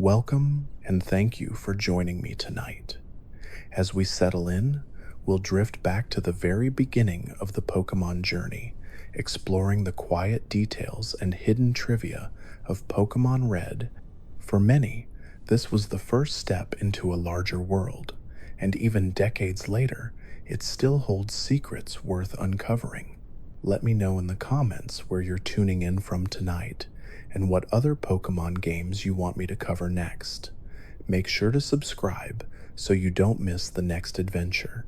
Welcome and thank you for joining me tonight. As we settle in, we'll drift back to the very beginning of the Pokemon journey, exploring the quiet details and hidden trivia of Pokemon Red. For many, this was the first step into a larger world, and even decades later, it still holds secrets worth uncovering. Let me know in the comments where you're tuning in from tonight and what other Pokemon games you want me to cover next. Make sure to subscribe so you don't miss the next adventure.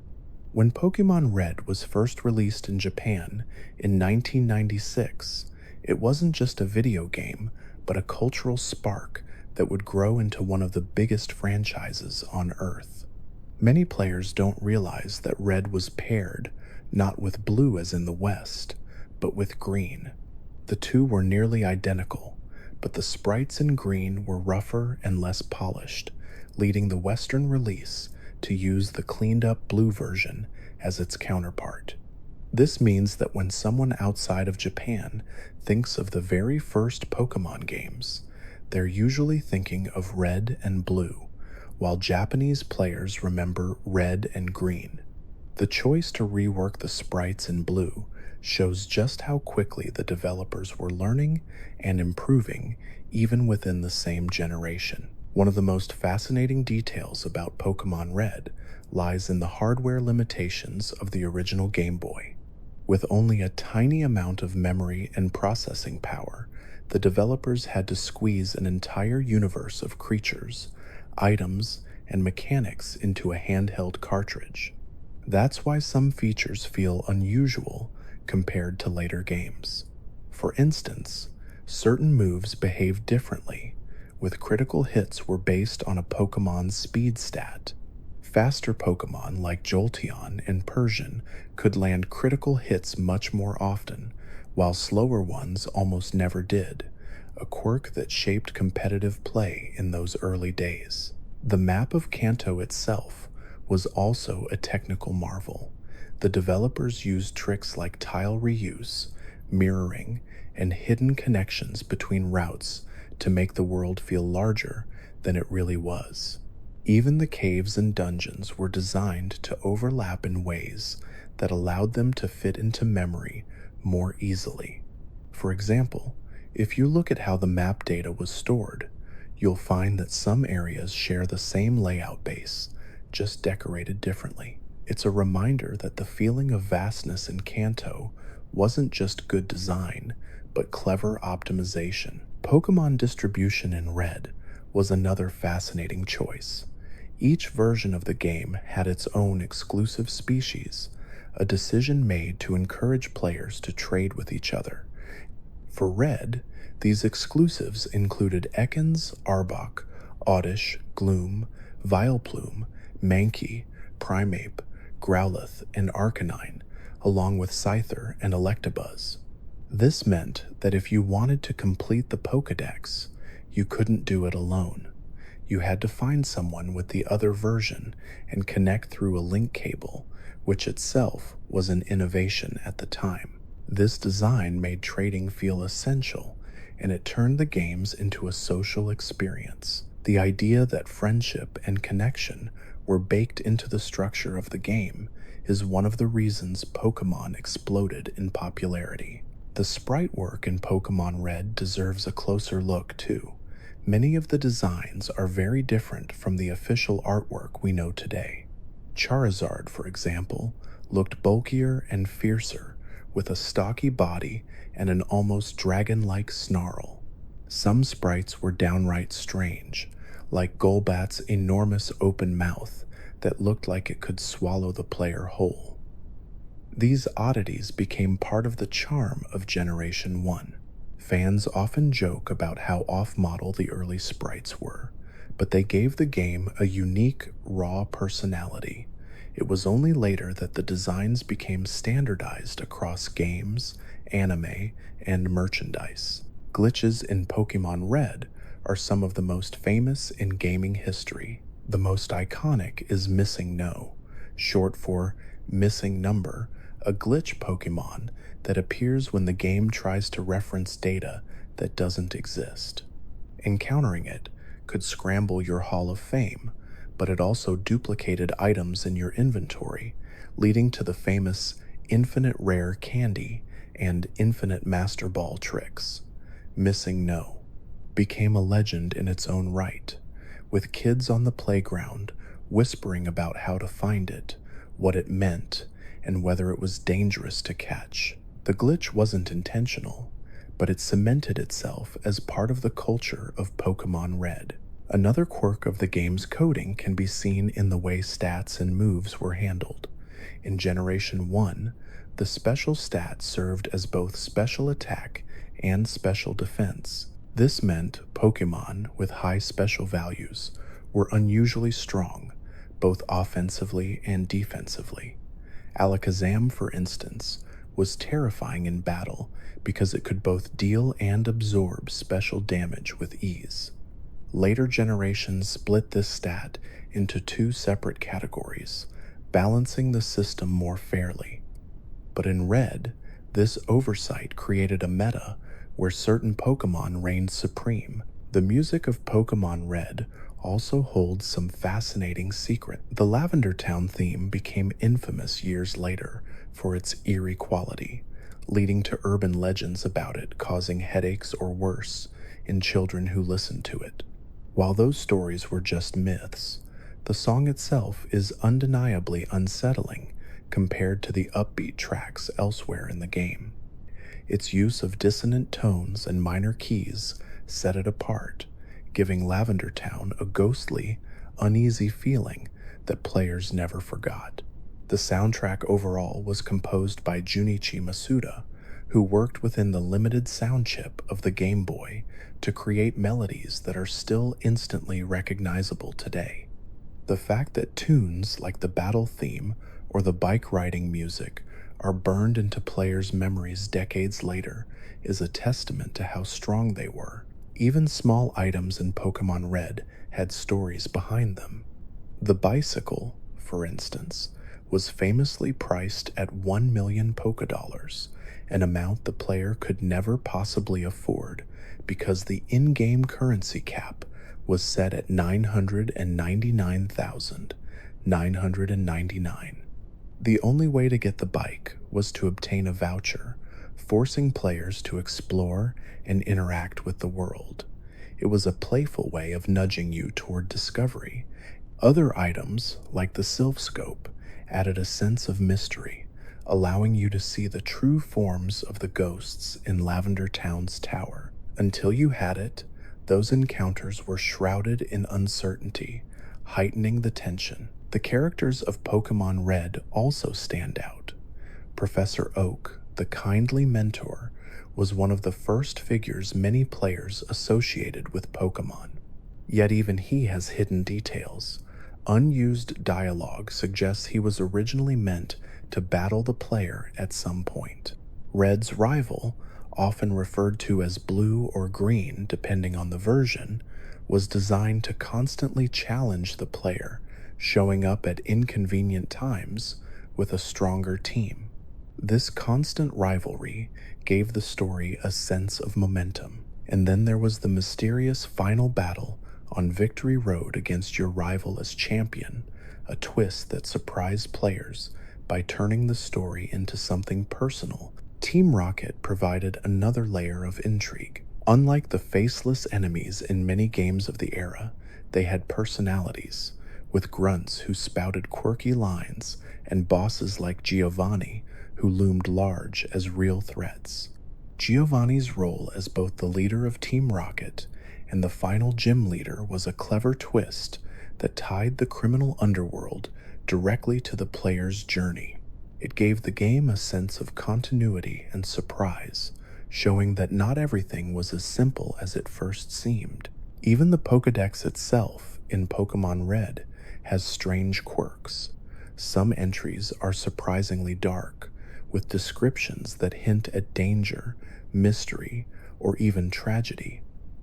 When Pokemon Red was first released in Japan in 1996, it wasn't just a video game, but a cultural spark that would grow into one of the biggest franchises on Earth. Many players don't realize that Red was paired not with blue as in the West, but with green. The two were nearly identical, but the sprites in green were rougher and less polished, leading the Western release to use the cleaned-up blue version as its counterpart. This means that when someone outside of Japan thinks of the very first Pokemon games, they're usually thinking of red and blue, while Japanese players remember red and green. The choice to rework the sprites in blue shows just how quickly the developers were learning and improving even within the same generation. One of the most fascinating details about Pokemon Red lies in the hardware limitations of the original Game Boy. With only a tiny amount of memory and processing power, the developers had to squeeze an entire universe of creatures, items, and mechanics into a handheld cartridge. That's why some features feel unusual compared to later games. For instance, certain moves behaved differently, with critical hits were based on a Pokemon's speed stat. Faster Pokemon like Jolteon and Persian could land critical hits much more often, while slower ones almost never did, a quirk that shaped competitive play in those early days. The map of Kanto itself was also a technical marvel. The developers used tricks like tile reuse, mirroring, and hidden connections between routes to make the world feel larger than it really was. Even the caves and dungeons were designed to overlap in ways that allowed them to fit into memory more easily. For example, if you look at how the map data was stored, you'll find that some areas share the same layout base, just decorated differently. It's a reminder that the feeling of vastness in Kanto wasn't just good design, but clever optimization. Pokemon distribution in Red was another fascinating choice. Each version of the game had its own exclusive species, a decision made to encourage players to trade with each other. For Red, these exclusives included Ekans, Arbok, Oddish, Gloom, Vileplume, Mankey, Primeape, Growlithe, and Arcanine, along with Scyther and Electabuzz. This meant that if you wanted to complete the Pokédex, you couldn't do it alone. You had to find someone with the other version and connect through a link cable, which itself was an innovation at the time. This design made trading feel essential, and it turned the games into a social experience. The idea that friendship and connection were baked into the structure of the game is one of the reasons Pokémon exploded in popularity. The sprite work in Pokemon Red deserves a closer look too. Many of the designs are very different from the official artwork we know today. Charizard, for example, looked bulkier and fiercer, with a stocky body and an almost dragon-like snarl. Some sprites were downright strange, like Golbat's enormous open mouth that looked like it could swallow the player whole. These oddities became part of the charm of Generation 1. Fans often joke about how off-model the early sprites were, but they gave the game a unique, raw personality. It was only later that the designs became standardized across games, anime, and merchandise. Glitches in Pokemon Red are some of the most famous in gaming history. The most iconic is Missing No, short for Missing Number, a glitch Pokemon that appears when the game tries to reference data that doesn't exist. Encountering it could scramble your Hall of Fame, but it also duplicated items in your inventory, leading to the famous infinite rare candy and infinite master ball tricks. Missing No became a legend in its own right, with kids on the playground whispering about how to find it, what it meant, and whether it was dangerous to catch. The glitch wasn't intentional, but it cemented itself as part of the culture of Pokémon Red. Another quirk of the game's coding can be seen in the way stats and moves were handled. In Generation 1, the special stat served as both special attack and special defense. This meant Pokémon with high special values were unusually strong, both offensively and defensively. Alakazam, for instance, was terrifying in battle because it could both deal and absorb special damage with ease. Later generations split this stat into two separate categories, balancing the system more fairly. But in Red, this oversight created a meta where certain Pokémon reigned supreme. The music of Pokémon Red also holds some fascinating secret. The Lavender Town theme became infamous years later for its eerie quality, leading to urban legends about it causing headaches or worse in children who listened to it. While those stories were just myths, the song itself is undeniably unsettling compared to the upbeat tracks elsewhere in the game. Its use of dissonant tones and minor keys set it apart, giving Lavender Town a ghostly, uneasy feeling that players never forgot. The soundtrack overall was composed by Junichi Masuda, who worked within the limited sound chip of the Game Boy to create melodies that are still instantly recognizable today. The fact that tunes like the battle theme or the bike riding music are burned into players' memories decades later is a testament to how strong they were. Even small items in Pokémon Red had stories behind them. The bicycle, for instance, was famously priced at 1 million Pokédollars, an amount the player could never possibly afford because the in-game currency cap was set at 999,999. The only way to get the bike was to obtain a voucher, forcing players to explore and interact with the world. It was a playful way of nudging you toward discovery. Other items, like the Sylph Scope, added a sense of mystery, allowing you to see the true forms of the ghosts in Lavender Town's tower. Until you had it, those encounters were shrouded in uncertainty, heightening the tension. The characters of Pokémon Red also stand out. Professor Oak, the kindly mentor, was one of the first figures many players associated with Pokémon. Yet even he has hidden details. Unused dialogue suggests he was originally meant to battle the player at some point. Red's rival, often referred to as Blue or Green depending on the version, was designed to constantly challenge the player, showing up at inconvenient times with a stronger team. This constant rivalry gave the story a sense of momentum. And then there was the mysterious final battle on Victory Road against your rival as champion, a twist that surprised players by turning the story into something personal. Team Rocket provided another layer of intrigue. Unlike the faceless enemies in many games of the era, they had personalities, with grunts who spouted quirky lines and bosses like Giovanni who loomed large as real threats. Giovanni's role as both the leader of Team Rocket and the final gym leader was a clever twist that tied the criminal underworld directly to the player's journey. It gave the game a sense of continuity and surprise, showing that not everything was as simple as it first seemed. Even the Pokédex itself in Pokémon Red has strange quirks. Some entries are surprisingly dark, with descriptions that hint at danger, mystery, or even tragedy.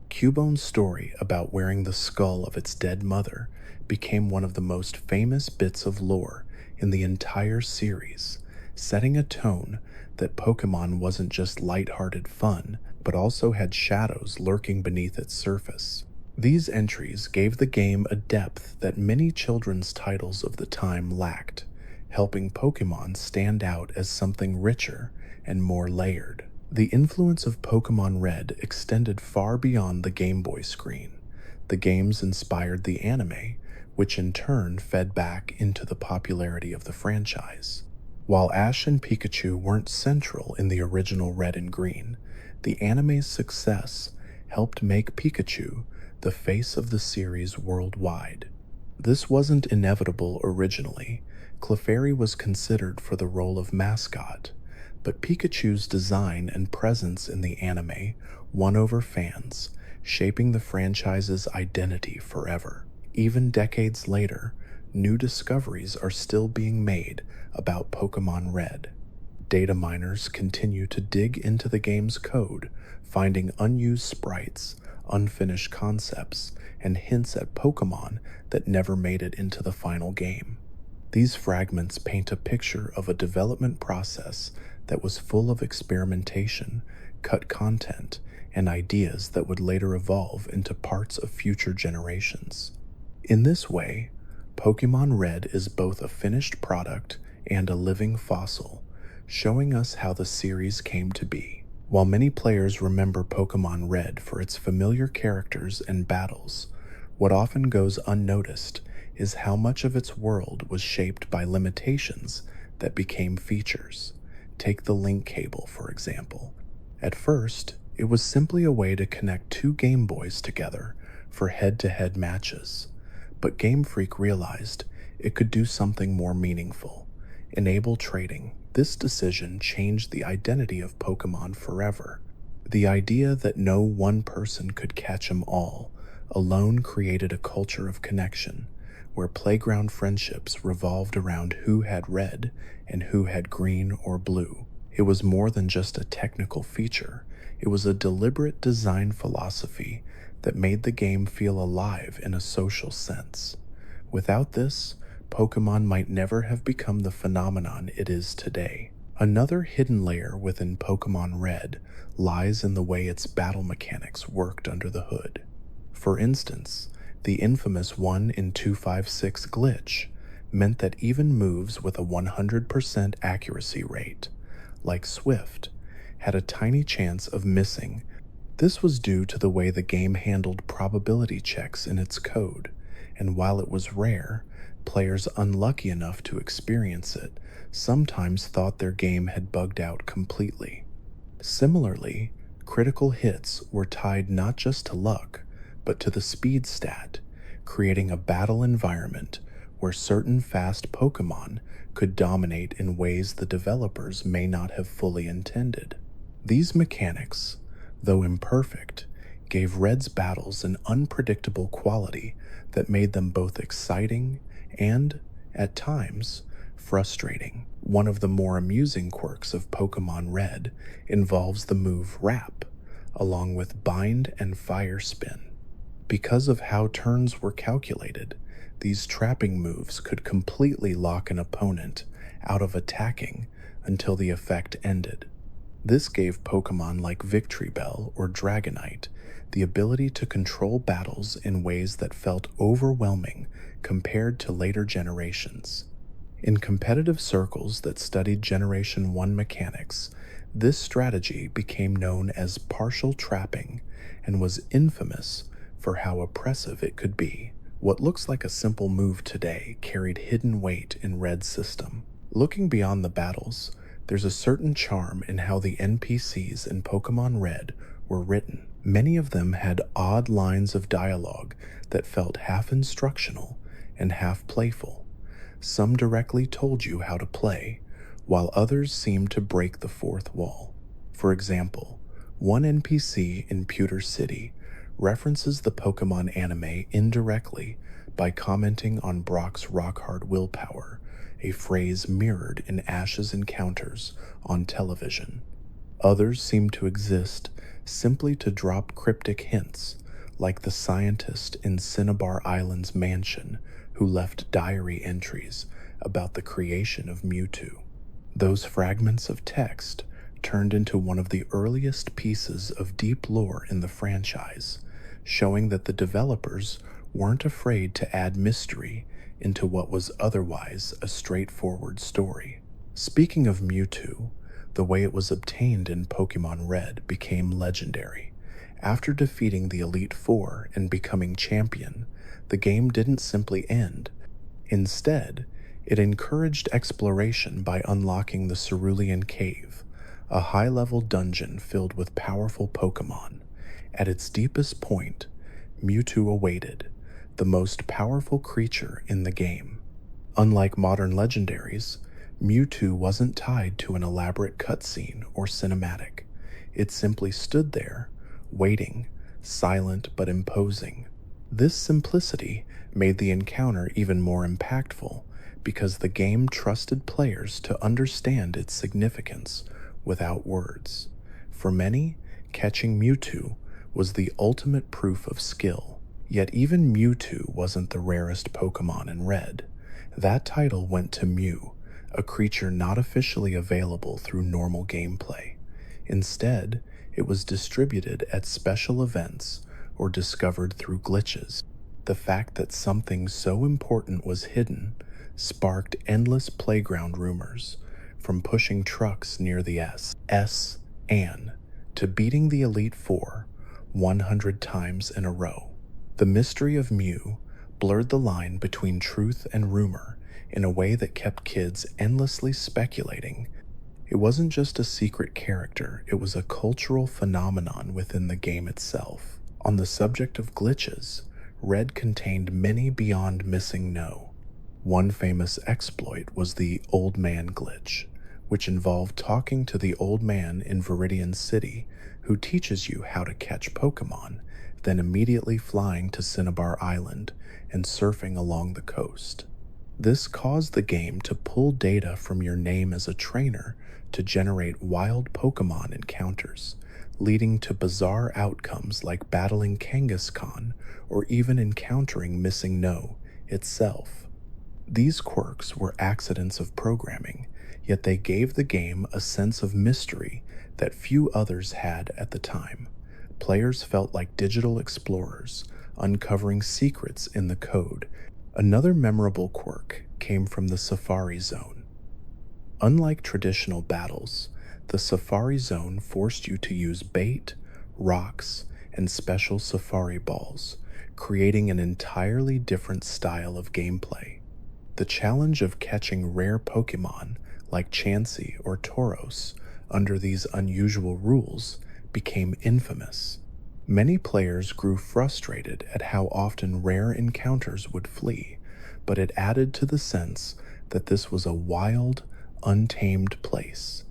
Cubone's story about wearing the skull of its dead mother became one of the most famous bits of lore in the entire series, setting a tone that Pokémon wasn't just lighthearted fun, but also had shadows lurking beneath its surface. These entries gave the game a depth that many children's titles of the time lacked, helping Pokémon stand out as something richer and more layered. The influence of Pokémon Red extended far beyond the Game Boy screen. The games inspired the anime, which in turn fed back into the popularity of the franchise. While Ash and Pikachu weren't central in the original Red and Green, the anime's success helped make Pikachu the face of the series worldwide. This wasn't inevitable originally. Clefairy was considered for the role of mascot, but Pikachu's design and presence in the anime won over fans, shaping the franchise's identity forever. Even decades later, new discoveries are still being made about Pokémon Red. Data miners continue to dig into the game's code, finding unused sprites, unfinished concepts, and hints at Pokémon that never made it into the final game. These fragments paint a picture of a development process that was full of experimentation, cut content, and ideas that would later evolve into parts of future generations. In this way, Pokémon Red is both a finished product and a living fossil, showing us how the series came to be. While many players remember Pokémon Red for its familiar characters and battles, what often goes unnoticed is how much of its world was shaped by limitations that became features. Take the link cable, for example. At first, it was simply a way to connect two Game Boys together for head-to-head matches, but Game Freak realized it could do something more meaningful: enable trading. This decision changed the identity of Pokémon forever. The idea that no one person could catch 'em all alone created a culture of connection, where playground friendships revolved around who had red and who had green or blue. It was more than just a technical feature. It was a deliberate design philosophy that made the game feel alive in a social sense. Without this, Pokémon might never have become the phenomenon it is today. Another hidden layer within Pokémon Red lies in the way its battle mechanics worked under the hood. For instance, the infamous 1 in 256 glitch meant that even moves with a 100% accuracy rate, like Swift, had a tiny chance of missing. This was due to the way the game handled probability checks in its code, and while it was rare, players unlucky enough to experience it sometimes thought their game had bugged out completely. Similarly, critical hits were tied not just to luck, but to the speed stat, creating a battle environment where certain fast Pokémon could dominate in ways the developers may not have fully intended. These mechanics, though imperfect, gave Red's battles an unpredictable quality that made them both exciting and, at times, frustrating. One of the more amusing quirks of Pokémon Red involves the move Wrap, along with Bind and Fire Spin. Because of how turns were calculated, these trapping moves could completely lock an opponent out of attacking until the effect ended. This gave Pokémon like Victory Bell or Dragonite the ability to control battles in ways that felt overwhelming compared to later generations. In competitive circles that studied Generation 1 mechanics, this strategy became known as partial trapping and was infamous for how oppressive it could be. What looks like a simple move today carried hidden weight in Red's system. Looking beyond the battles, there's a certain charm in how the NPCs in Pokémon Red were written. Many of them had odd lines of dialogue that felt half instructional and half playful. Some directly told you how to play, while others seemed to break the fourth wall. For example, one NPC in Pewter City references the Pokémon anime indirectly by commenting on Brock's rock-hard willpower, a phrase mirrored in Ash's encounters on television. Others seem to exist simply to drop cryptic hints, like the scientist in Cinnabar Island's mansion who left diary entries about the creation of Mewtwo. Those fragments of text turned into one of the earliest pieces of deep lore in the franchise, showing that the developers weren't afraid to add mystery into what was otherwise a straightforward story. Speaking of Mewtwo, the way it was obtained in Pokémon Red became legendary. After defeating the Elite Four and becoming champion, the game didn't simply end. Instead, it encouraged exploration by unlocking the Cerulean Cave, a high-level dungeon filled with powerful Pokémon. At its deepest point, Mewtwo awaited, the most powerful creature in the game. Unlike modern legendaries, Mewtwo wasn't tied to an elaborate cutscene or cinematic. It simply stood there, waiting, silent but imposing. This simplicity made the encounter even more impactful because the game trusted players to understand its significance without words. For many, catching Mewtwo was the ultimate proof of skill. Yet even Mewtwo wasn't the rarest Pokémon in Red. That title went to Mew, a creature not officially available through normal gameplay. Instead, it was distributed at special events or discovered through glitches. The fact that something so important was hidden sparked endless playground rumors, from pushing trucks near the S, Anne, to beating the Elite Four 100 times in a row. The mystery of Mew blurred the line between truth and rumor in a way that kept kids endlessly speculating. It wasn't just a secret character, it was a cultural phenomenon within the game itself. On the subject of glitches, Red contained many beyond missing no. One famous exploit was the Old Man glitch, which involved talking to the old man in Viridian City who teaches you how to catch Pokémon, then immediately flying to Cinnabar Island and surfing along the coast. This caused the game to pull data from your name as a trainer to generate wild Pokémon encounters, leading to bizarre outcomes like battling Kangaskhan or even encountering Missing No itself. These quirks were accidents of programming, yet they gave the game a sense of mystery that few others had at the time. Players felt like digital explorers, uncovering secrets in the code. Another memorable quirk came from the Safari Zone. Unlike traditional battles, the Safari Zone forced you to use bait, rocks, and special safari balls, creating an entirely different style of gameplay. The challenge of catching rare Pokémon like Chansey or Tauros under these unusual rules became infamous. Many players grew frustrated at how often rare encounters would flee, but it added to the sense that this was a wild, untamed place.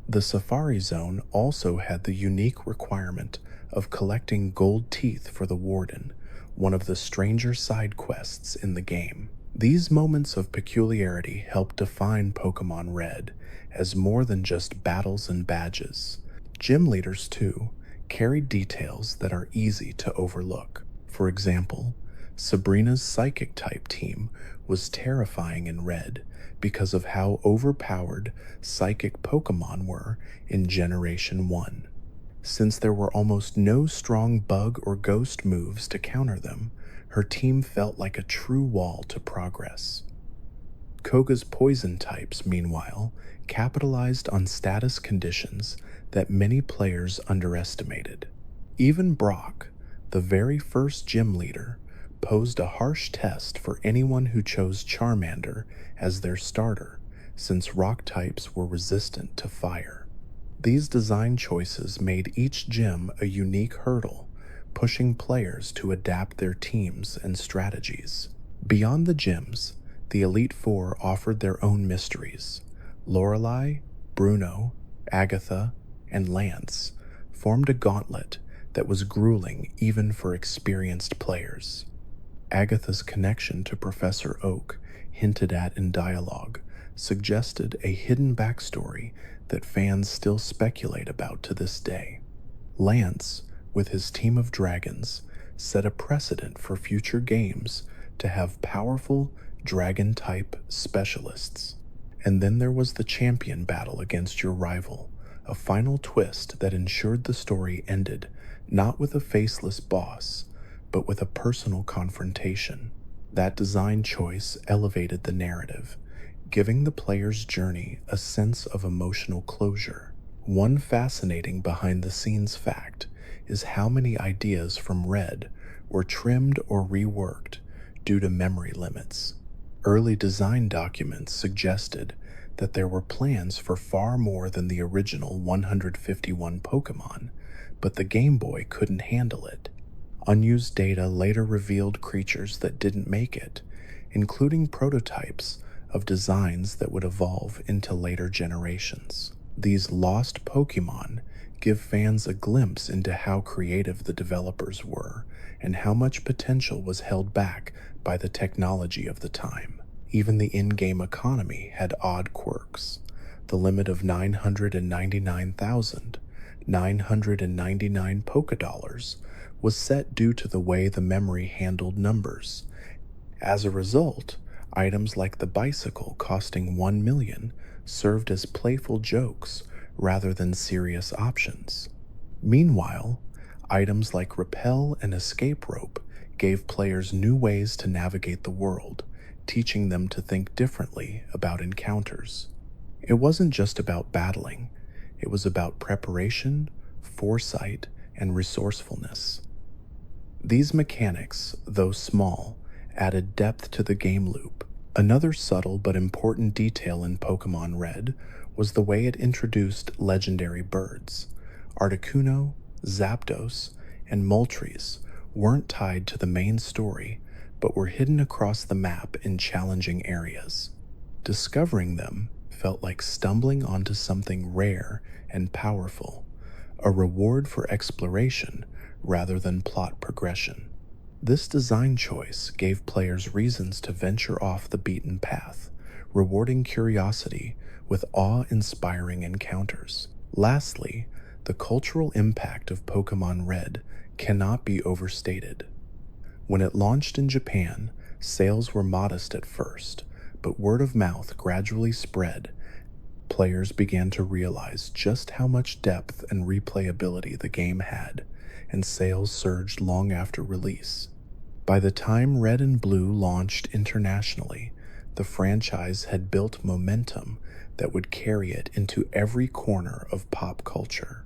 The Safari Zone also had the unique requirement of collecting gold teeth for the Warden, one of the stranger side quests in the game. These moments of peculiarity helped define Pokémon Red as more than just battles and badges. Gym leaders, too, carried details that are easy to overlook. For example, Sabrina's Psychic type team was terrifying in Red because of how overpowered Psychic Pokémon were in Generation 1. Since there were almost no strong bug or ghost moves to counter them, her team felt like a true wall to progress. Koga's poison types, meanwhile, capitalized on status conditions that many players underestimated. Even Brock, the very first gym leader, posed a harsh test for anyone who chose Charmander as their starter, since rock types were resistant to fire. These design choices made each gym a unique hurdle, pushing players to adapt their teams and strategies. Beyond the gyms, the Elite Four offered their own mysteries. Lorelei, Bruno, Agatha, and Lance formed a gauntlet that was grueling even for experienced players. Agatha's connection to Professor Oak, hinted at in dialogue, suggested a hidden backstory that fans still speculate about to this day. Lance, with his team of dragons, set a precedent for future games to have powerful dragon-type specialists. And then there was the champion battle against your rival, a final twist that ensured the story ended not with a faceless boss, but with a personal confrontation. That design choice elevated the narrative, giving the player's journey a sense of emotional closure. One fascinating behind-the-scenes fact is how many ideas from Red were trimmed or reworked due to memory limits. Early design documents suggested that there were plans for far more than the original 151 Pokémon, but the Game Boy couldn't handle it. Unused data later revealed creatures that didn't make it, including prototypes of designs that would evolve into later generations. These lost Pokémon give fans a glimpse into how creative the developers were and how much potential was held back by the technology of the time. Even the in-game economy had odd quirks. The limit of 999,999 Pokédollars was set due to the way the memory handled numbers. As a result, items like the bicycle costing 1 million served as playful jokes rather than serious options. Meanwhile, items like rappel and escape rope gave players new ways to navigate the world, teaching them to think differently about encounters. It wasn't just about battling, it was about preparation, foresight, and resourcefulness. These mechanics, though small, added depth to the game loop. Another subtle but important detail in Pokémon Red was the way it introduced legendary birds. Articuno, Zapdos, and Moltres weren't tied to the main story, but were hidden across the map in challenging areas. Discovering them felt like stumbling onto something rare and powerful, a reward for exploration rather than plot progression. This design choice gave players reasons to venture off the beaten path, rewarding curiosity with awe-inspiring encounters. Lastly, the cultural impact of Pokémon Red cannot be overstated. When it launched in Japan, sales were modest at first, but word of mouth gradually spread. Players began to realize just how much depth and replayability the game had, and sales surged long after release. By the time Red and Blue launched internationally, the franchise had built momentum that would carry it into every corner of pop culture.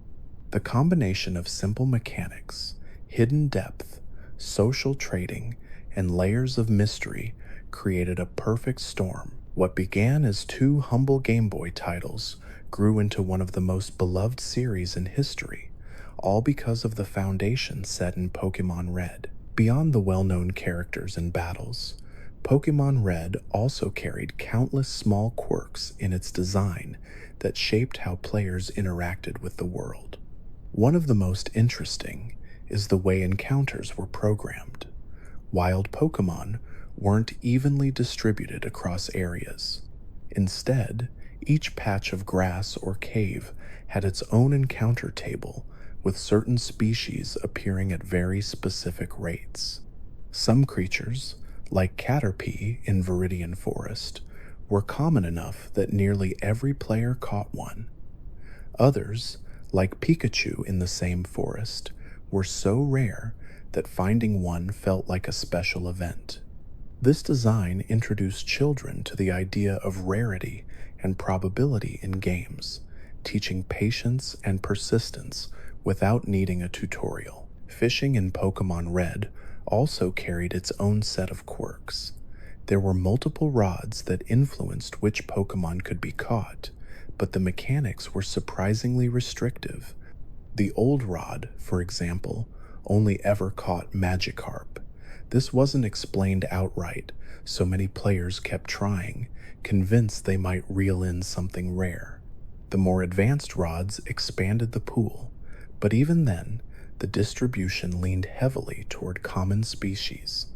The combination of simple mechanics, hidden depth, social trading, and layers of mystery created a perfect storm. What began as two humble Game Boy titles grew into one of the most beloved series in history, all because of the foundation set in Pokémon Red. Beyond the well-known characters and battles, Pokémon Red also carried countless small quirks in its design that shaped how players interacted with the world. One of the most interesting is the way encounters were programmed. Wild Pokémon weren't evenly distributed across areas. Instead, each patch of grass or cave had its own encounter table, with certain species appearing at very specific rates. Some creatures, like Caterpie in Viridian Forest, were common enough that nearly every player caught one. Others, like Pikachu in the same forest, were so rare that finding one felt like a special event. This design introduced children to the idea of rarity and probability in games, teaching patience and persistence without needing a tutorial. Fishing in Pokémon Red also carried its own set of quirks. There were multiple rods that influenced which Pokémon could be caught, but the mechanics were surprisingly restrictive. The old rod, for example, only ever caught Magikarp. This wasn't explained outright, so many players kept trying, convinced they might reel in something rare. The more advanced rods expanded the pool, but even then, the distribution leaned heavily toward common species.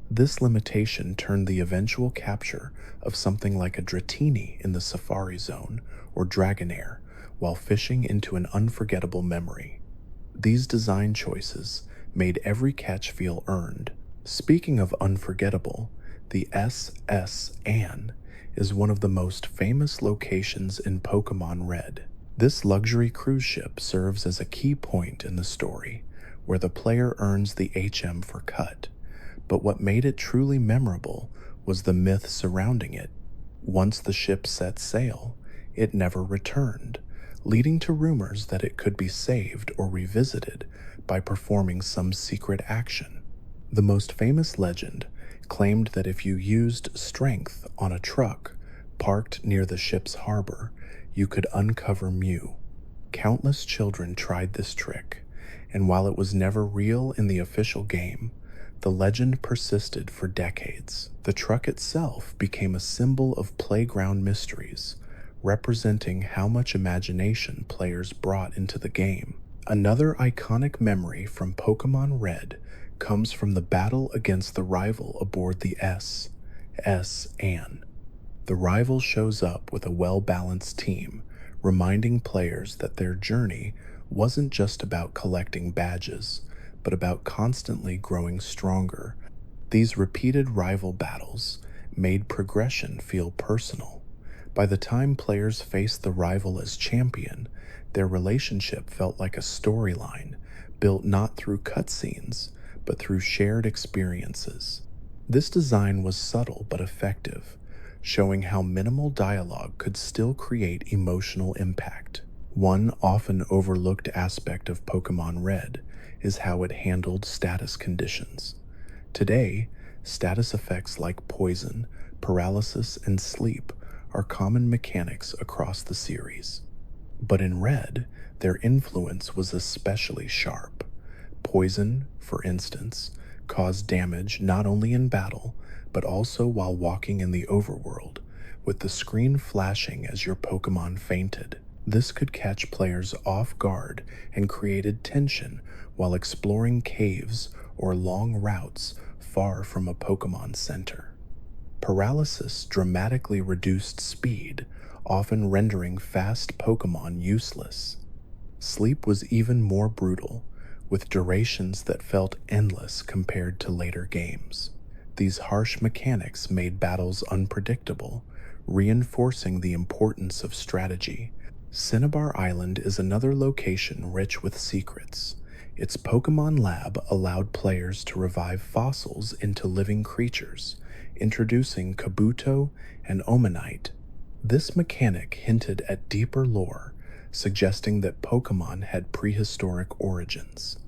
This limitation turned the eventual capture of something like a Dratini in the Safari Zone or Dragonair while fishing into an unforgettable memory. These design choices made every catch feel earned. Speaking of unforgettable, the SS Anne is one of the most famous locations in Pokémon Red. This luxury cruise ship serves as a key point in the story, where the player earns the HM for cut. But what made it truly memorable was the myth surrounding it. Once the ship set sail, it never returned, leading to rumors that it could be saved or revisited by performing some secret action. The most famous legend claimed that if you used strength on a truck parked near the ship's harbor, you could uncover Mew. Countless children tried this trick, and while it was never real in the official game, the legend persisted for decades. The truck itself became a symbol of playground mysteries, representing how much imagination players brought into the game. Another iconic memory from Pokémon Red comes from the battle against the rival aboard the S.Anne. The rival shows up with a well-balanced team, reminding players that their journey wasn't just about collecting badges, but about constantly growing stronger. These repeated rival battles made progression feel personal. By the time players faced the rival as champion, their relationship felt like a storyline, built not through cutscenes, but through shared experiences. This design was subtle but effective, showing how minimal dialogue could still create emotional impact. One often overlooked aspect of Pokémon Red is how it handled status conditions. Today, status effects like poison, paralysis, and sleep are common mechanics across the series. But in Red, their influence was especially sharp. Poison, for instance, caused damage not only in battle, but also while walking in the overworld, with the screen flashing as your Pokémon fainted. This could catch players off guard and created tension while exploring caves or long routes far from a Pokémon center. Paralysis dramatically reduced speed, often rendering fast Pokémon useless. Sleep was even more brutal, with durations that felt endless compared to later games. These harsh mechanics made battles unpredictable, reinforcing the importance of strategy. Cinnabar Island is another location rich with secrets. Its Pokémon lab allowed players to revive fossils into living creatures, introducing Kabuto and Omanite. This mechanic hinted at deeper lore, suggesting that Pokémon had prehistoric origins.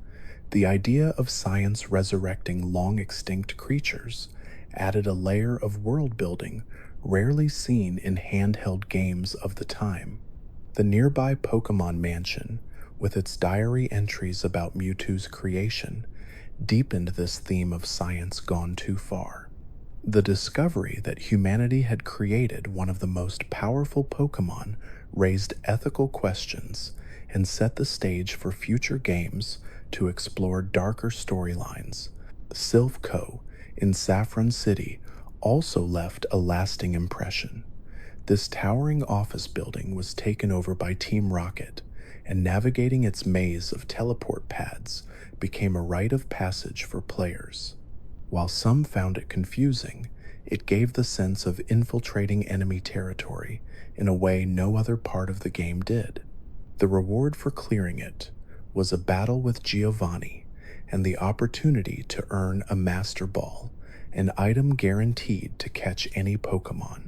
The idea of science resurrecting long-extinct creatures added a layer of world-building rarely seen in handheld games of the time. The nearby Pokémon Mansion, with its diary entries about Mewtwo's creation, deepened this theme of science gone too far. The discovery that humanity had created one of the most powerful Pokémon raised ethical questions and set the stage for future games to explore darker storylines. Silph in Saffron City also left a lasting impression. This towering office building was taken over by Team Rocket, and navigating its maze of teleport pads became a rite of passage for players. While some found it confusing, it gave the sense of infiltrating enemy territory in a way no other part of the game did. The reward for clearing it was a battle with Giovanni and the opportunity to earn a Master Ball, an item guaranteed to catch any Pokémon.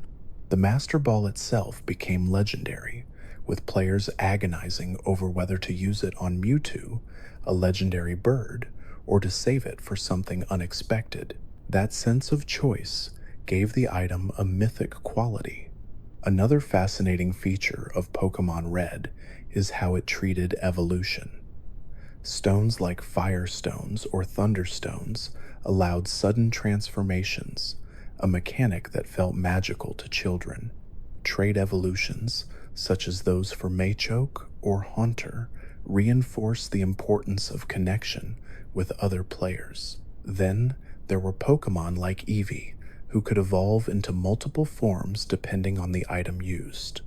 The Master Ball itself became legendary, with players agonizing over whether to use it on Mewtwo, a legendary bird, or to save it for something unexpected. That sense of choice gave the item a mythic quality. Another fascinating feature of Pokémon Red is how it treated evolution. Stones like Fire Stones or Thunder Stones allowed sudden transformations, a mechanic that felt magical to children. Trait evolutions, such as those for Machoke or Haunter, reinforced the importance of connection with other players. Then there were Pokémon like Eevee, who could evolve into multiple forms depending on the item used.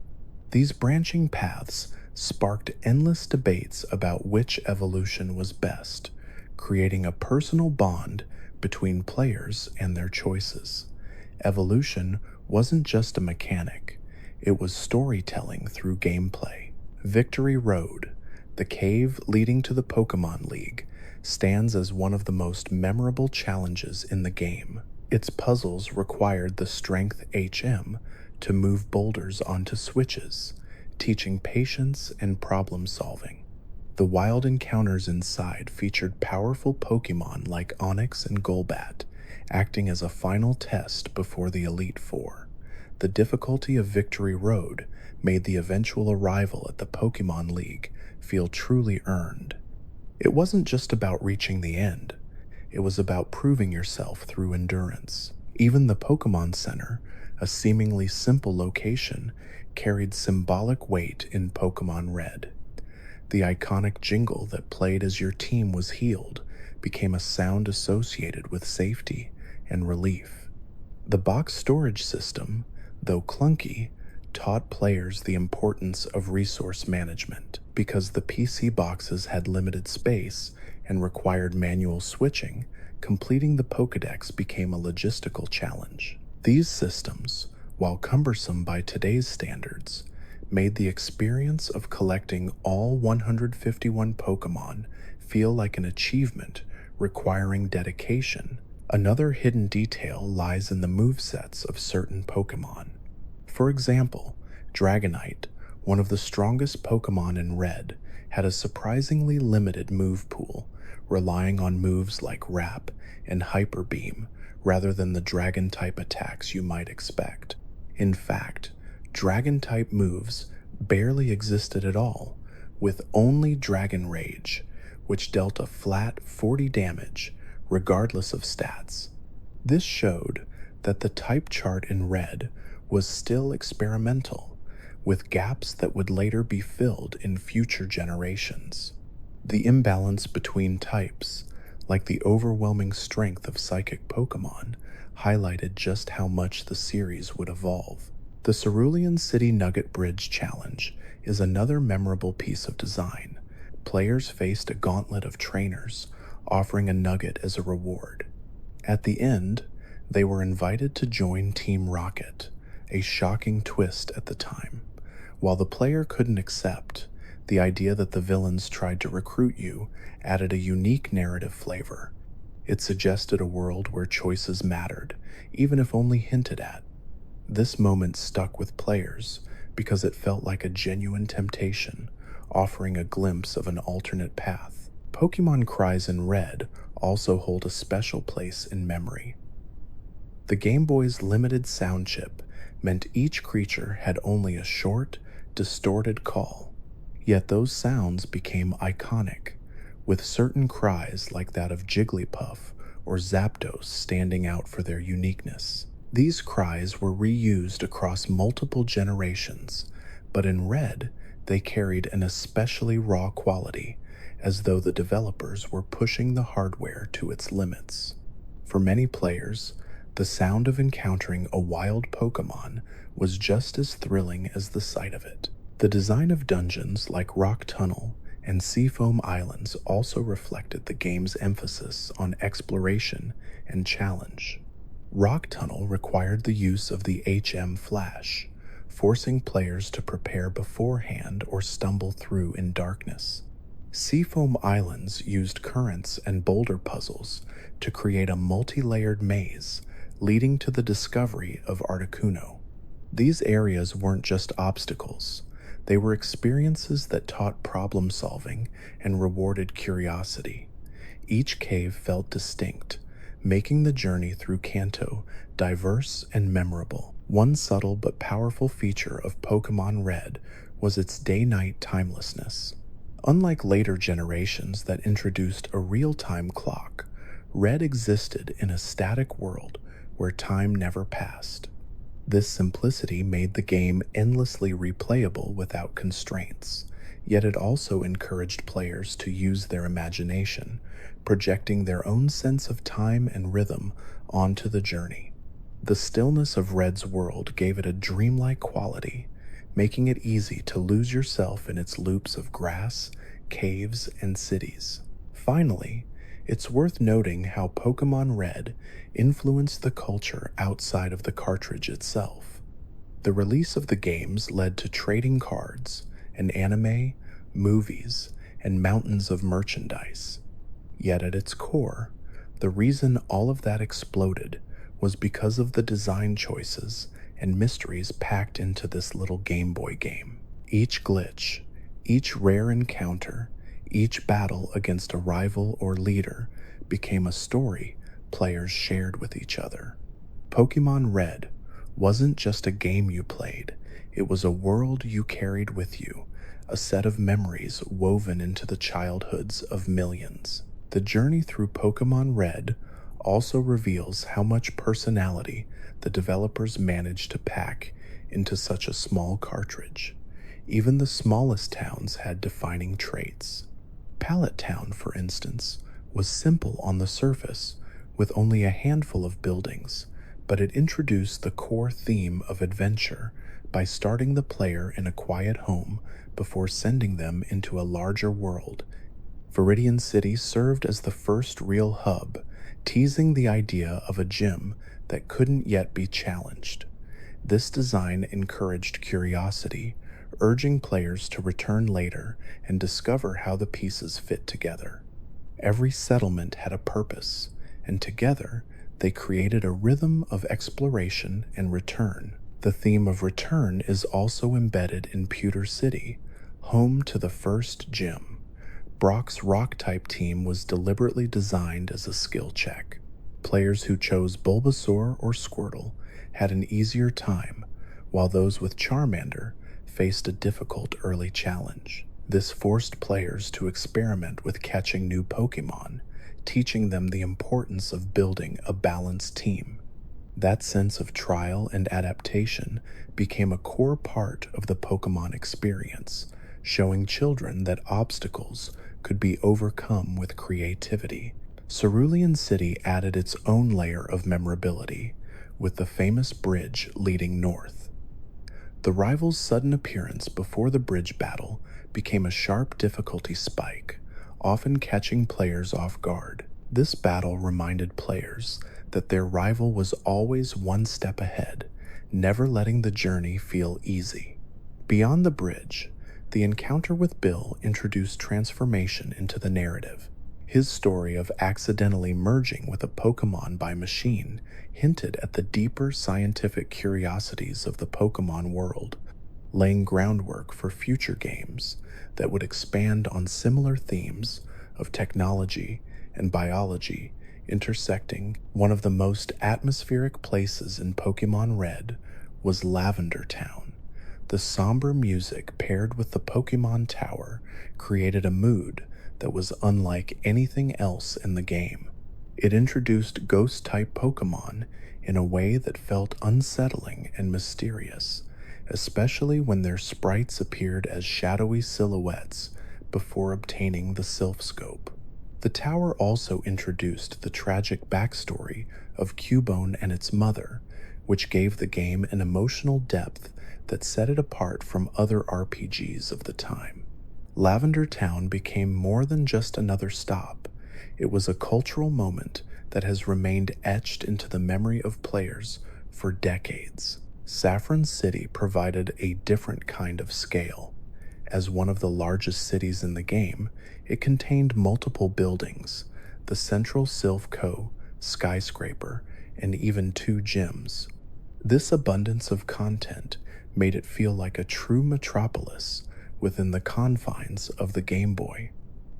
These branching paths sparked endless debates about which evolution was best, creating a personal bond between players and their choices. Evolution wasn't just a mechanic, it was storytelling through gameplay. Victory Road, the cave leading to the Pokémon League, stands as one of the most memorable challenges in the game. Its puzzles required the strength HM to move boulders onto switches, teaching patience and problem solving. The wild encounters inside featured powerful Pokémon like Onix and Golbat, acting as a final test before the Elite Four. The difficulty of Victory Road made the eventual arrival at the Pokémon League feel truly earned. It wasn't just about reaching the end, it was about proving yourself through endurance. Even the Pokémon Center, a seemingly simple location, carried symbolic weight in Pokémon Red. The iconic jingle that played as your team was healed became a sound associated with safety and relief. The box storage system, though clunky, taught players the importance of resource management. Because the PC boxes had limited space and required manual switching, completing the Pokédex became a logistical challenge. These systems, while cumbersome by today's standards, made the experience of collecting all 151 Pokémon feel like an achievement requiring dedication. Another hidden detail lies in the movesets of certain Pokémon. For example, Dragonite, one of the strongest Pokémon in Red, had a surprisingly limited move pool, relying on moves like Wrap and Hyper Beam rather than the Dragon-type attacks you might expect. In fact, Dragon-type moves barely existed at all, with only Dragon Rage, which dealt a flat 40 damage regardless of stats. This showed that the type chart in Red was still experimental, with gaps that would later be filled in future generations. The imbalance between types, like the overwhelming strength of psychic Pokémon, highlighted just how much the series would evolve. The Cerulean City Nugget Bridge Challenge is another memorable piece of design. Players faced a gauntlet of trainers, offering a nugget as a reward. At the end, they were invited to join Team Rocket, a shocking twist at the time. While the player couldn't accept, the idea that the villains tried to recruit you added a unique narrative flavor. It suggested a world where choices mattered, even if only hinted at. This moment stuck with players because it felt like a genuine temptation, offering a glimpse of an alternate path. Pokémon cries in Red also hold a special place in memory. The Game Boy's limited sound chip meant each creature had only a short, distorted call, yet those sounds became iconic, with certain cries like that of Jigglypuff or Zapdos standing out for their uniqueness. These cries were reused across multiple generations, but in Red, they carried an especially raw quality, as though the developers were pushing the hardware to its limits. For many players, the sound of encountering a wild Pokémon was just as thrilling as the sight of it. The design of dungeons like Rock Tunnel and Seafoam Islands also reflected the game's emphasis on exploration and challenge. Rock Tunnel required the use of the HM flash, forcing players to prepare beforehand or stumble through in darkness. Seafoam Islands used currents and boulder puzzles to create a multi-layered maze, leading to the discovery of Articuno. These areas weren't just obstacles, they were experiences that taught problem solving and rewarded curiosity. Each cave felt distinct, making the journey through Kanto diverse and memorable. One subtle but powerful feature of Pokémon Red was its day-night timelessness. Unlike later generations that introduced a real-time clock, Red existed in a static world where time never passed. This simplicity made the game endlessly replayable without constraints, yet it also encouraged players to use their imagination, projecting their own sense of time and rhythm onto the journey. The stillness of Red's world gave it a dreamlike quality, making it easy to lose yourself in its loops of grass, caves, and cities. Finally, it's worth noting how Pokémon Red influenced the culture outside of the cartridge itself. The release of the games led to trading cards, an anime, movies, and mountains of merchandise. Yet at its core, the reason all of that exploded was because of the design choices and mysteries packed into this little Game Boy game. Each glitch, each rare encounter, each battle against a rival or leader became a story players shared with each other. Pokémon Red wasn't just a game you played, it was a world you carried with you, a set of memories woven into the childhoods of millions. The journey through Pokémon Red also reveals how much personality the developers managed to pack into such a small cartridge. Even the smallest towns had defining traits. Pallet Town, for instance, was simple on the surface, with only a handful of buildings, but it introduced the core theme of adventure by starting the player in a quiet home before sending them into a larger world. Viridian City served as the first real hub, teasing the idea of a gym that couldn't yet be challenged. This design encouraged curiosity, urging players to return later and discover how the pieces fit together. Every settlement had a purpose, and together they created a rhythm of exploration and return. The theme of return is also embedded in Pewter City, home to the first gym. Brock's rock-type team was deliberately designed as a skill check. Players who chose Bulbasaur or Squirtle had an easier time, while those with Charmander faced a difficult early challenge. This forced players to experiment with catching new Pokémon, teaching them the importance of building a balanced team. That sense of trial and adaptation became a core part of the Pokémon experience, showing children that obstacles could be overcome with creativity. Cerulean City added its own layer of memorability, with the famous bridge leading north. The rival's sudden appearance before the bridge battle became a sharp difficulty spike, often catching players off guard. This battle reminded players that their rival was always one step ahead, never letting the journey feel easy. Beyond the bridge, the encounter with Bill introduced transformation into the narrative. His story of accidentally merging with a Pokémon by machine hinted at the deeper scientific curiosities of the Pokémon world, laying groundwork for future games that would expand on similar themes of technology and biology intersecting. One of the most atmospheric places in Pokémon Red was Lavender Town. The somber music paired with the Pokémon Tower created a mood that was unlike anything else in the game. It introduced ghost-type Pokémon in a way that felt unsettling and mysterious, especially when their sprites appeared as shadowy silhouettes before obtaining the Sylph Scope. The tower also introduced the tragic backstory of Cubone and its mother, which gave the game an emotional depth that set it apart from other RPGs of the time. Lavender Town became more than just another stop. It was a cultural moment that has remained etched into the memory of players for decades. Saffron City provided a different kind of scale. As one of the largest cities in the game, it contained multiple buildings, the central Sylph Co, skyscraper, and even 2 gyms. This abundance of content made it feel like a true metropolis within the confines of the Game Boy.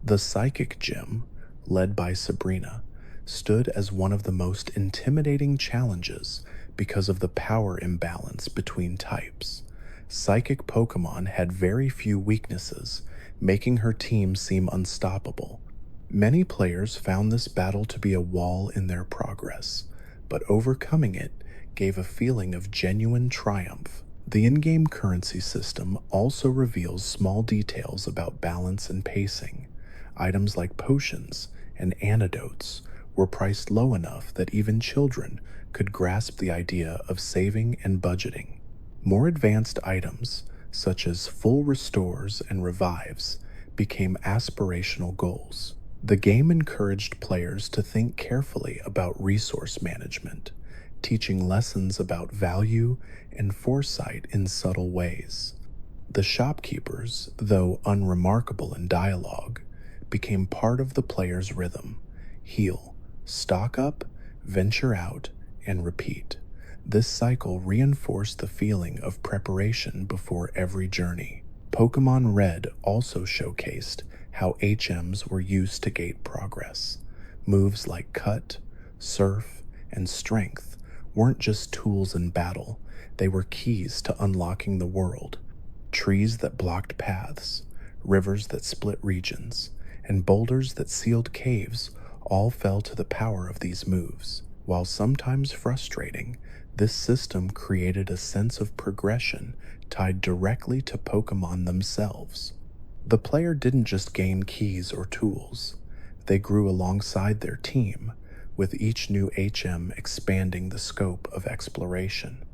The Psychic Gym, led by Sabrina, stood as one of the most intimidating challenges because of the power imbalance between types. Psychic Pokémon had very few weaknesses, making her team seem unstoppable. Many players found this battle to be a wall in their progress, but overcoming it gave a feeling of genuine triumph. The in-game currency system also reveals small details about balance and pacing. Items like potions and antidotes were priced low enough that even children could grasp the idea of saving and budgeting. More advanced items, such as full restores and revives, became aspirational goals. The game encouraged players to think carefully about resource management, teaching lessons about value and foresight in subtle ways. The shopkeepers, though unremarkable in dialogue, became part of the player's rhythm: heal, stock up, venture out, and repeat. This cycle reinforced the feeling of preparation before every journey. Pokémon Red also showcased how HMs were used to gate progress. Moves like Cut, Surf, and Strength weren't just tools in battle, they were keys to unlocking the world. Trees that blocked paths, rivers that split regions, and boulders that sealed caves all fell to the power of these moves. While sometimes frustrating, this system created a sense of progression tied directly to Pokémon themselves. The player didn't just gain keys or tools, they grew alongside their team, with each new HM expanding the scope of exploration.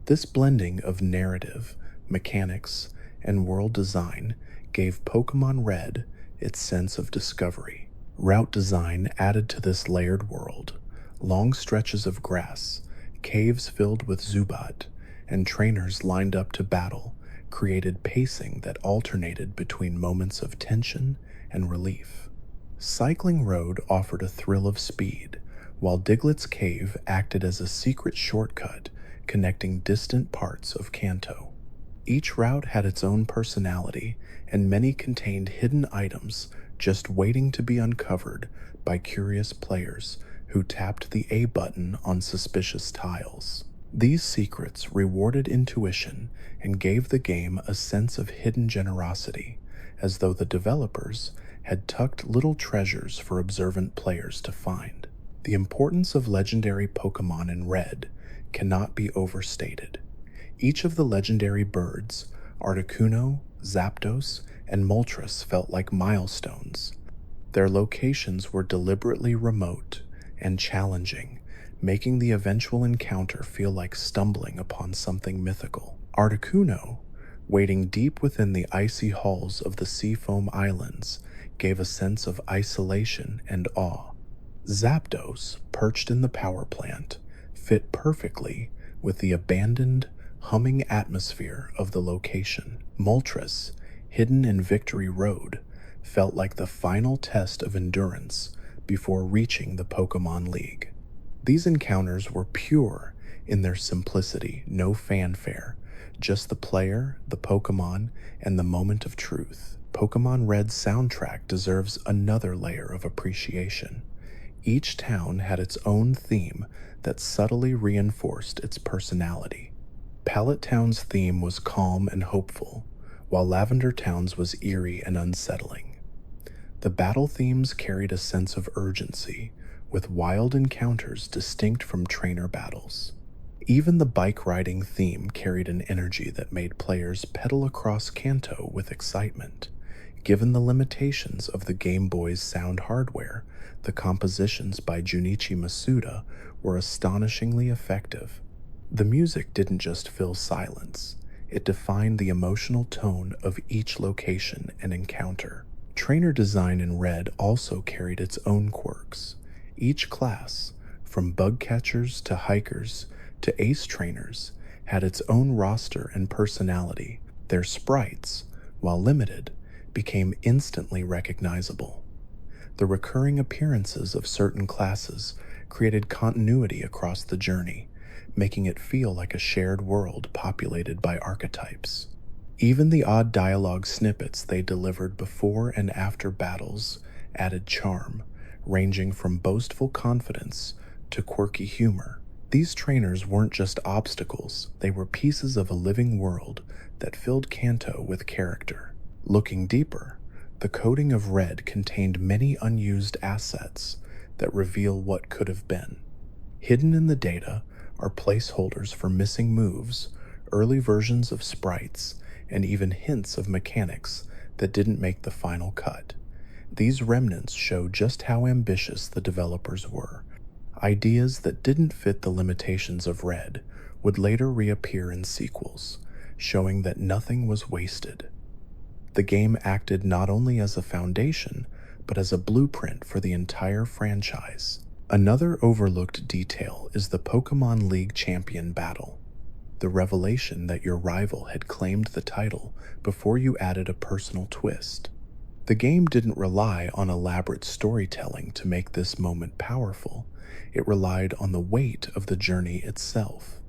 This blending of narrative, mechanics, and world design gave Pokémon Red its sense of discovery. Route design added to this layered world: long stretches of grass, caves filled with Zubat, and trainers lined up to battle created pacing that alternated between moments of tension and relief. Cycling Road offered a thrill of speed, while Diglett's Cave acted as a secret shortcut connecting distant parts of Kanto. Each route had its own personality, and many contained hidden items just waiting to be uncovered by curious players who tapped the A button on suspicious tiles. These secrets rewarded intuition and gave the game a sense of hidden generosity, as though the developers had tucked little treasures for observant players to find. The importance of legendary Pokémon in Red cannot be overstated. Each of the legendary birds, Articuno, Zapdos, and Moltres, felt like milestones. Their locations were deliberately remote and challenging, making the eventual encounter feel like stumbling upon something mythical. Articuno, wading deep within the icy halls of the Seafoam Islands, gave a sense of isolation and awe. Zapdos, perched in the power plant, fit perfectly with the abandoned, humming atmosphere of the location. Moltres, hidden in Victory Road, felt like the final test of endurance before reaching the Pokémon League. These encounters were pure in their simplicity, no fanfare, just the player, the Pokémon, and the moment of truth. Pokémon Red's soundtrack deserves another layer of appreciation. Each town had its own theme that subtly reinforced its personality. Pallet Town's theme was calm and hopeful, while Lavender Town's was eerie and unsettling. The battle themes carried a sense of urgency, with wild encounters distinct from trainer battles. Even the bike riding theme carried an energy that made players pedal across Kanto with excitement. Given the limitations of the Game Boy's sound hardware, the compositions by Junichi Masuda were astonishingly effective. The music didn't just fill silence, it defined the emotional tone of each location and encounter. Trainer design in Red also carried its own quirks. Each class, from bug catchers to hikers to ace trainers, had its own roster and personality. Their sprites, while limited, became instantly recognizable. The recurring appearances of certain classes created continuity across the journey, making it feel like a shared world populated by archetypes. Even the odd dialogue snippets they delivered before and after battles added charm, ranging from boastful confidence to quirky humor. These trainers weren't just obstacles, they were pieces of a living world that filled Kanto with character. Looking deeper, the coding of Red contained many unused assets that reveal what could have been. Hidden in the data are placeholders for missing moves, early versions of sprites, and even hints of mechanics that didn't make the final cut. These remnants show just how ambitious the developers were. Ideas that didn't fit the limitations of Red would later reappear in sequels, showing that nothing was wasted. The game acted not only as a foundation, but as a blueprint for the entire franchise. Another overlooked detail is the Pokémon League Champion battle. The revelation that your rival had claimed the title before you added a personal twist. The game didn't rely on elaborate storytelling to make this moment powerful. It relied on the weight of the journey itself.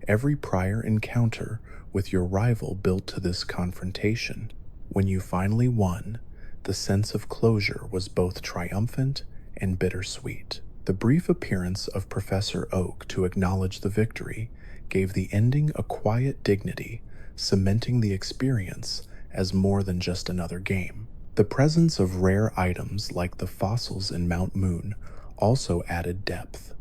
Every prior encounter with your rival built to this confrontation. When you finally won, the sense of closure was both triumphant and bittersweet. The brief appearance of Professor Oak to acknowledge the victory gave the ending a quiet dignity, cementing the experience as more than just another game. The presence of rare items like the fossils in Mount Moon also added depth.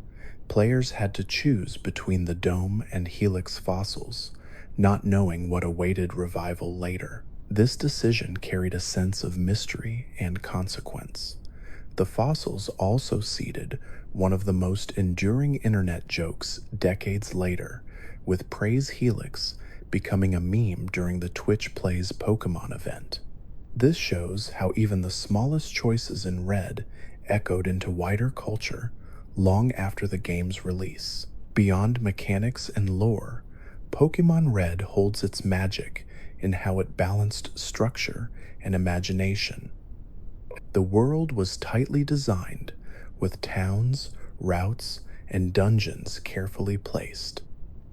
Players had to choose between the Dome and Helix fossils, not knowing what awaited revival later. This decision carried a sense of mystery and consequence. The fossils also seeded one of the most enduring internet jokes decades later, with Praise Helix becoming a meme during the Twitch Plays Pokémon event. This shows how even the smallest choices in Red echoed into wider culture long after the game's release. Beyond mechanics and lore, Pokémon Red holds its magic in how it balanced structure and imagination. The world was tightly designed, with towns, routes, and dungeons carefully placed.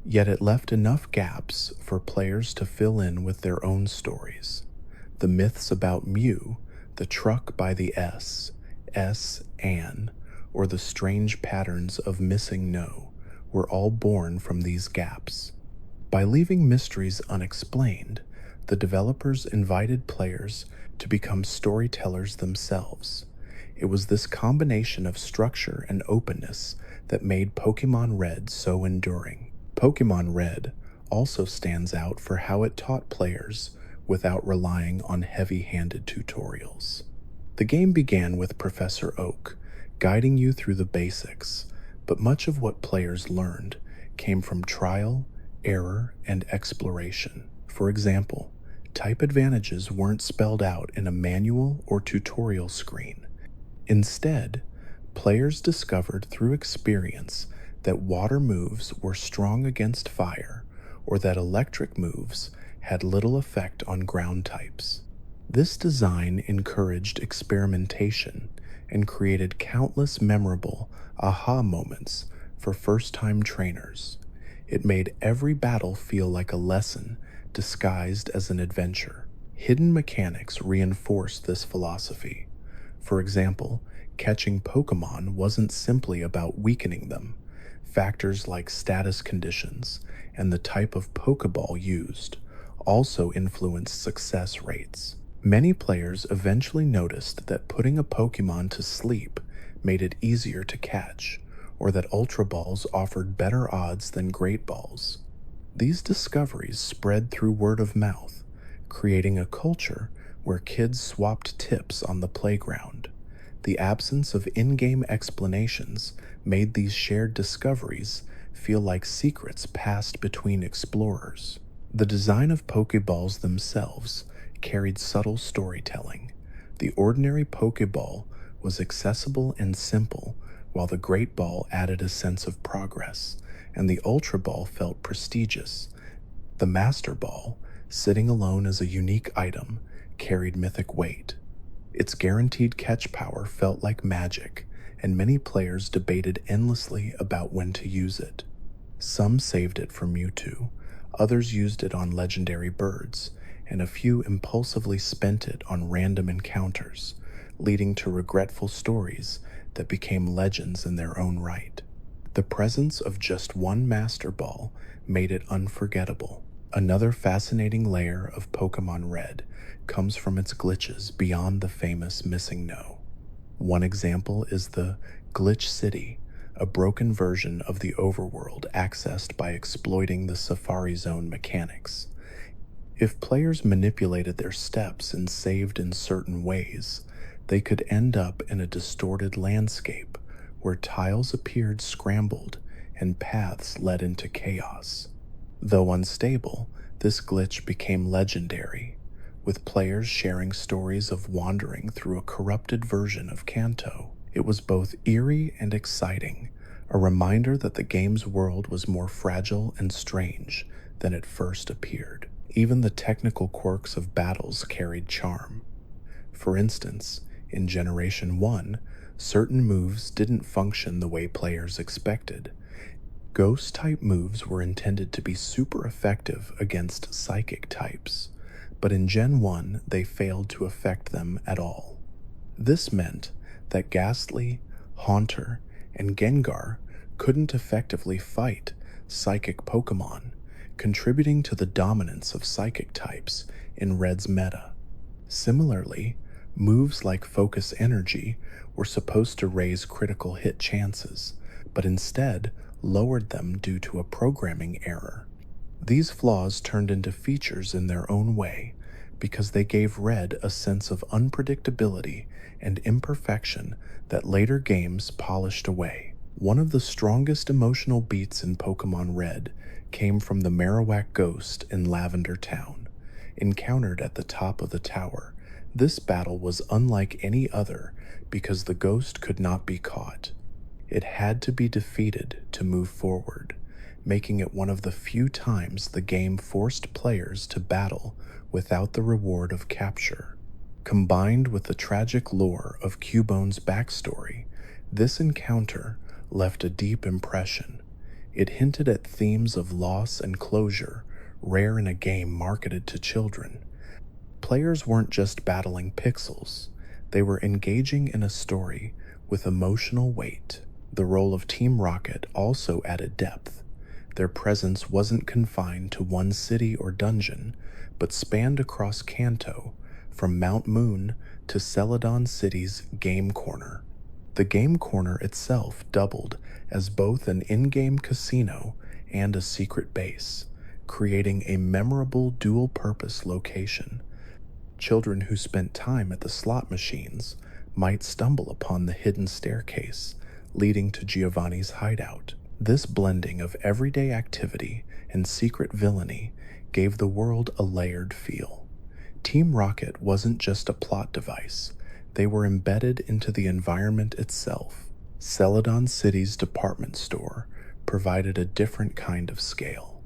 Yet it left enough gaps for players to fill in with their own stories. The myths about Mew, the truck by the Anne, or the strange patterns of missing No were all born from these gaps. By leaving mysteries unexplained, the developers invited players to become storytellers themselves. It was this combination of structure and openness that made Pokémon Red so enduring. Pokémon Red also stands out for how it taught players without relying on heavy-handed tutorials. The game began with Professor Oak guiding you through the basics, but much of what players learned came from trial, error, and exploration. For example, type advantages weren't spelled out in a manual or tutorial screen. Instead, players discovered through experience that water moves were strong against fire, or that electric moves had little effect on ground types. This design encouraged experimentation and created countless memorable aha moments for first-time trainers. It made every battle feel like a lesson disguised as an adventure. Hidden mechanics reinforced this philosophy. For example, catching Pokémon wasn't simply about weakening them. Factors like status conditions and the type of Pokéball used also influenced success rates. Many players eventually noticed that putting a Pokémon to sleep made it easier to catch, or that Ultra Balls offered better odds than Great Balls. These discoveries spread through word of mouth, creating a culture where kids swapped tips on the playground. The absence of in-game explanations made these shared discoveries feel like secrets passed between explorers. The design of Pokeballs themselves carried subtle storytelling. The ordinary Pokeball was accessible and simple, while the Great Ball added a sense of progress, and the Ultra Ball felt prestigious. The Master Ball, sitting alone as a unique item, carried mythic weight. Its guaranteed catch power felt like magic, and many players debated endlessly about when to use it. Some saved it for Mewtwo, others used it on legendary birds, and a few impulsively spent it on random encounters, leading to regretful stories that became legends in their own right. The presence of just one Master Ball made it unforgettable. Another fascinating layer of Pokémon Red comes from its glitches beyond the famous Missing No. One example is the Glitch City, a broken version of the overworld accessed by exploiting the Safari Zone mechanics. If players manipulated their steps and saved in certain ways, they could end up in a distorted landscape where tiles appeared scrambled and paths led into chaos. Though unstable, this glitch became legendary, with players sharing stories of wandering through a corrupted version of Kanto. It was both eerie and exciting, a reminder that the game's world was more fragile and strange than it first appeared. Even the technical quirks of battles carried charm. For instance, in Generation 1, certain moves didn't function the way players expected. Ghost-type moves were intended to be super effective against psychic types, but in Gen 1 they failed to affect them at all. This meant that Ghastly, Haunter, and Gengar couldn't effectively fight psychic Pokémon, contributing to the dominance of psychic types in Red's meta. Similarly, moves like Focus Energy were supposed to raise critical hit chances, but instead lowered them due to a programming error. These flaws turned into features in their own way because they gave Red a sense of unpredictability and imperfection that later games polished away. One of the strongest emotional beats in Pokémon Red came from the Marowak Ghost in Lavender Town. Encountered at the top of the tower, this battle was unlike any other because the ghost could not be caught. It had to be defeated to move forward, making it one of the few times the game forced players to battle without the reward of capture. Combined with the tragic lore of Cubone's backstory, this encounter left a deep impression. It hinted at themes of loss and closure rare in a game marketed to children. Players weren't just battling pixels, they were engaging in a story with emotional weight. The role of Team Rocket also added depth. Their presence wasn't confined to one city or dungeon, but spanned across Kanto, from Mount Moon to Celadon City's Game Corner. The Game Corner itself doubled as both an in-game casino and a secret base, creating a memorable dual-purpose location. Children who spent time at the slot machines might stumble upon the hidden staircase leading to Giovanni's hideout. This blending of everyday activity and secret villainy gave the world a layered feel. Team Rocket wasn't just a plot device, they were embedded into the environment itself. Celadon City's department store provided a different kind of scale.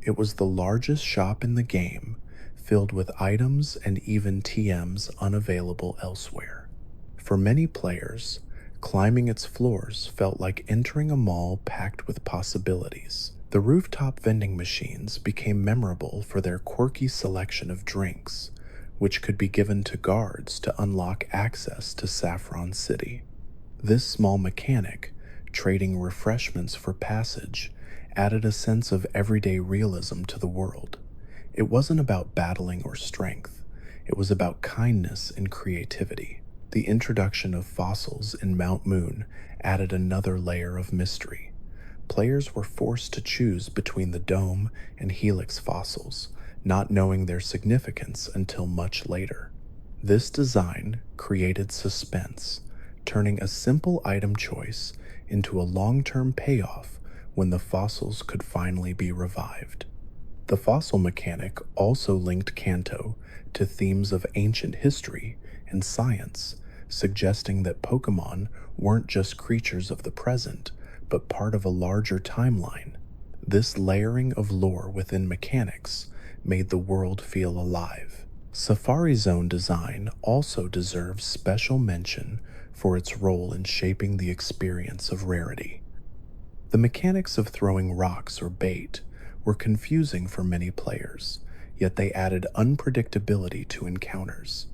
It was the largest shop in the game, filled with items and even TMs unavailable elsewhere. For many players, climbing its floors felt like entering a mall packed with possibilities. The rooftop vending machines became memorable for their quirky selection of drinks, which could be given to guards to unlock access to Saffron City. This small mechanic, trading refreshments for passage, added a sense of everyday realism to the world. It wasn't about battling or strength, it was about kindness and creativity. The introduction of fossils in Mount Moon added another layer of mystery. Players were forced to choose between the Dome and Helix fossils, not knowing their significance until much later. This design created suspense, turning a simple item choice into a long-term payoff when the fossils could finally be revived. The fossil mechanic also linked Kanto to themes of ancient history and science, suggesting that Pokémon weren't just creatures of the present, but part of a larger timeline. This layering of lore within mechanics made the world feel alive. Safari Zone design also deserves special mention for its role in shaping the experience of rarity. The mechanics of throwing rocks or bait were confusing for many players, yet they added unpredictability to encounters.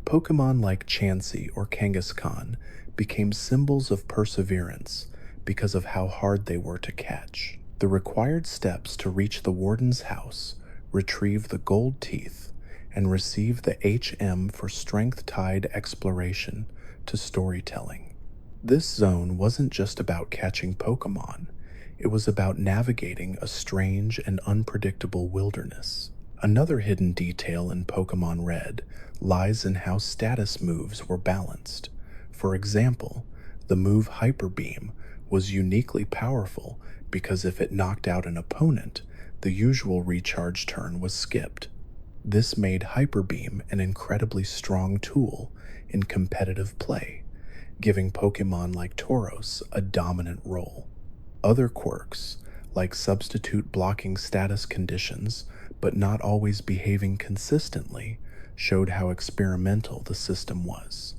Pokémon like Chansey or Kangaskhan became symbols of perseverance because of how hard they were to catch. The required steps to reach the Warden's house, retrieve the gold teeth, and receive the HM for strength-tied exploration to storytelling. This zone wasn't just about catching Pokémon, it was about navigating a strange and unpredictable wilderness. Another hidden detail in Pokémon Red lies in how status moves were balanced. For example, the move Hyper Beam was uniquely powerful because if it knocked out an opponent, the usual recharge turn was skipped. This made Hyper Beam an incredibly strong tool in competitive play, giving Pokémon like Tauros a dominant role. Other quirks, like substitute blocking status conditions but not always behaving consistently, showed how experimental the system was.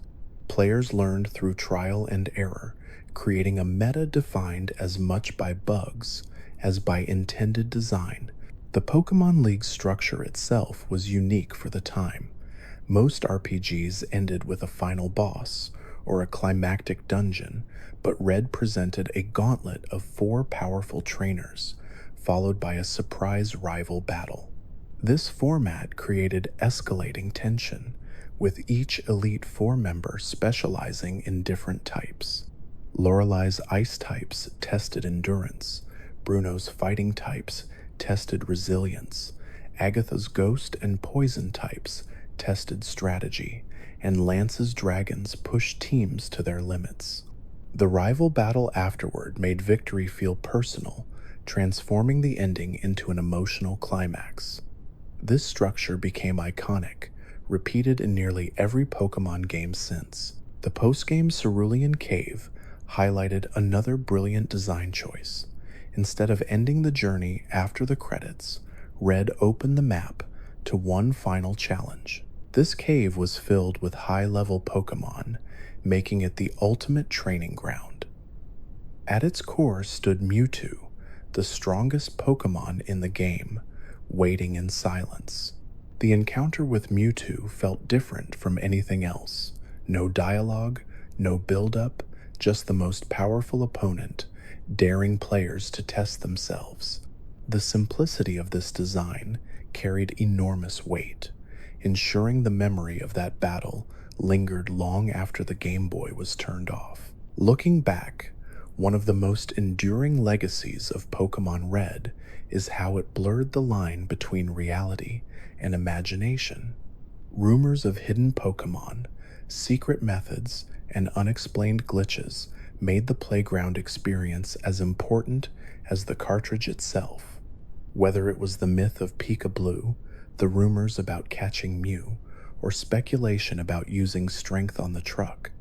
Players learned through trial and error, creating a meta defined as much by bugs as by intended design. The Pokemon League structure itself was unique for the time. Most RPGs ended with a final boss or a climactic dungeon, but Red presented a gauntlet of 4 powerful trainers, followed by a surprise rival battle. This format created escalating tension, with each Elite Four member specializing in different types. Lorelei's ice types tested endurance, Bruno's fighting types tested resilience, Agatha's ghost and poison types tested strategy, and Lance's dragons pushed teams to their limits. The rival battle afterward made victory feel personal, transforming the ending into an emotional climax. This structure became iconic, repeated in nearly every Pokemon game since. The post-game Cerulean Cave highlighted another brilliant design choice. Instead of ending the journey after the credits, Red opened the map to one final challenge. This cave was filled with high-level Pokemon, making it the ultimate training ground. At its core stood Mewtwo, the strongest Pokemon in the game, waiting in silence. The encounter with Mewtwo felt different from anything else. No dialogue, no build-up, just the most powerful opponent, daring players to test themselves. The simplicity of this design carried enormous weight, ensuring the memory of that battle lingered long after the Game Boy was turned off. Looking back, one of the most enduring legacies of Pokémon Red is how it blurred the line between reality and imagination. Rumors of hidden Pokémon, secret methods, and unexplained glitches made the playground experience as important as the cartridge itself. Whether it was the myth of Pika Blue, the rumors about catching Mew, or speculation about using strength on the truck,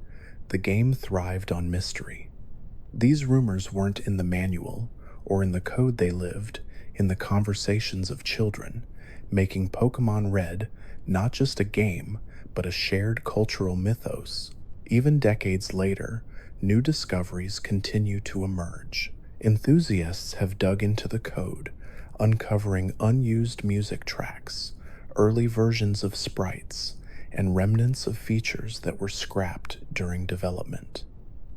the game thrived on mystery. These rumors weren't in the manual or in the code they lived in the conversations of children, making Pokémon Red not just a game, but a shared cultural mythos. Even decades later, new discoveries continue to emerge. Enthusiasts have dug into the code, uncovering unused music tracks, early versions of sprites, and remnants of features that were scrapped during development.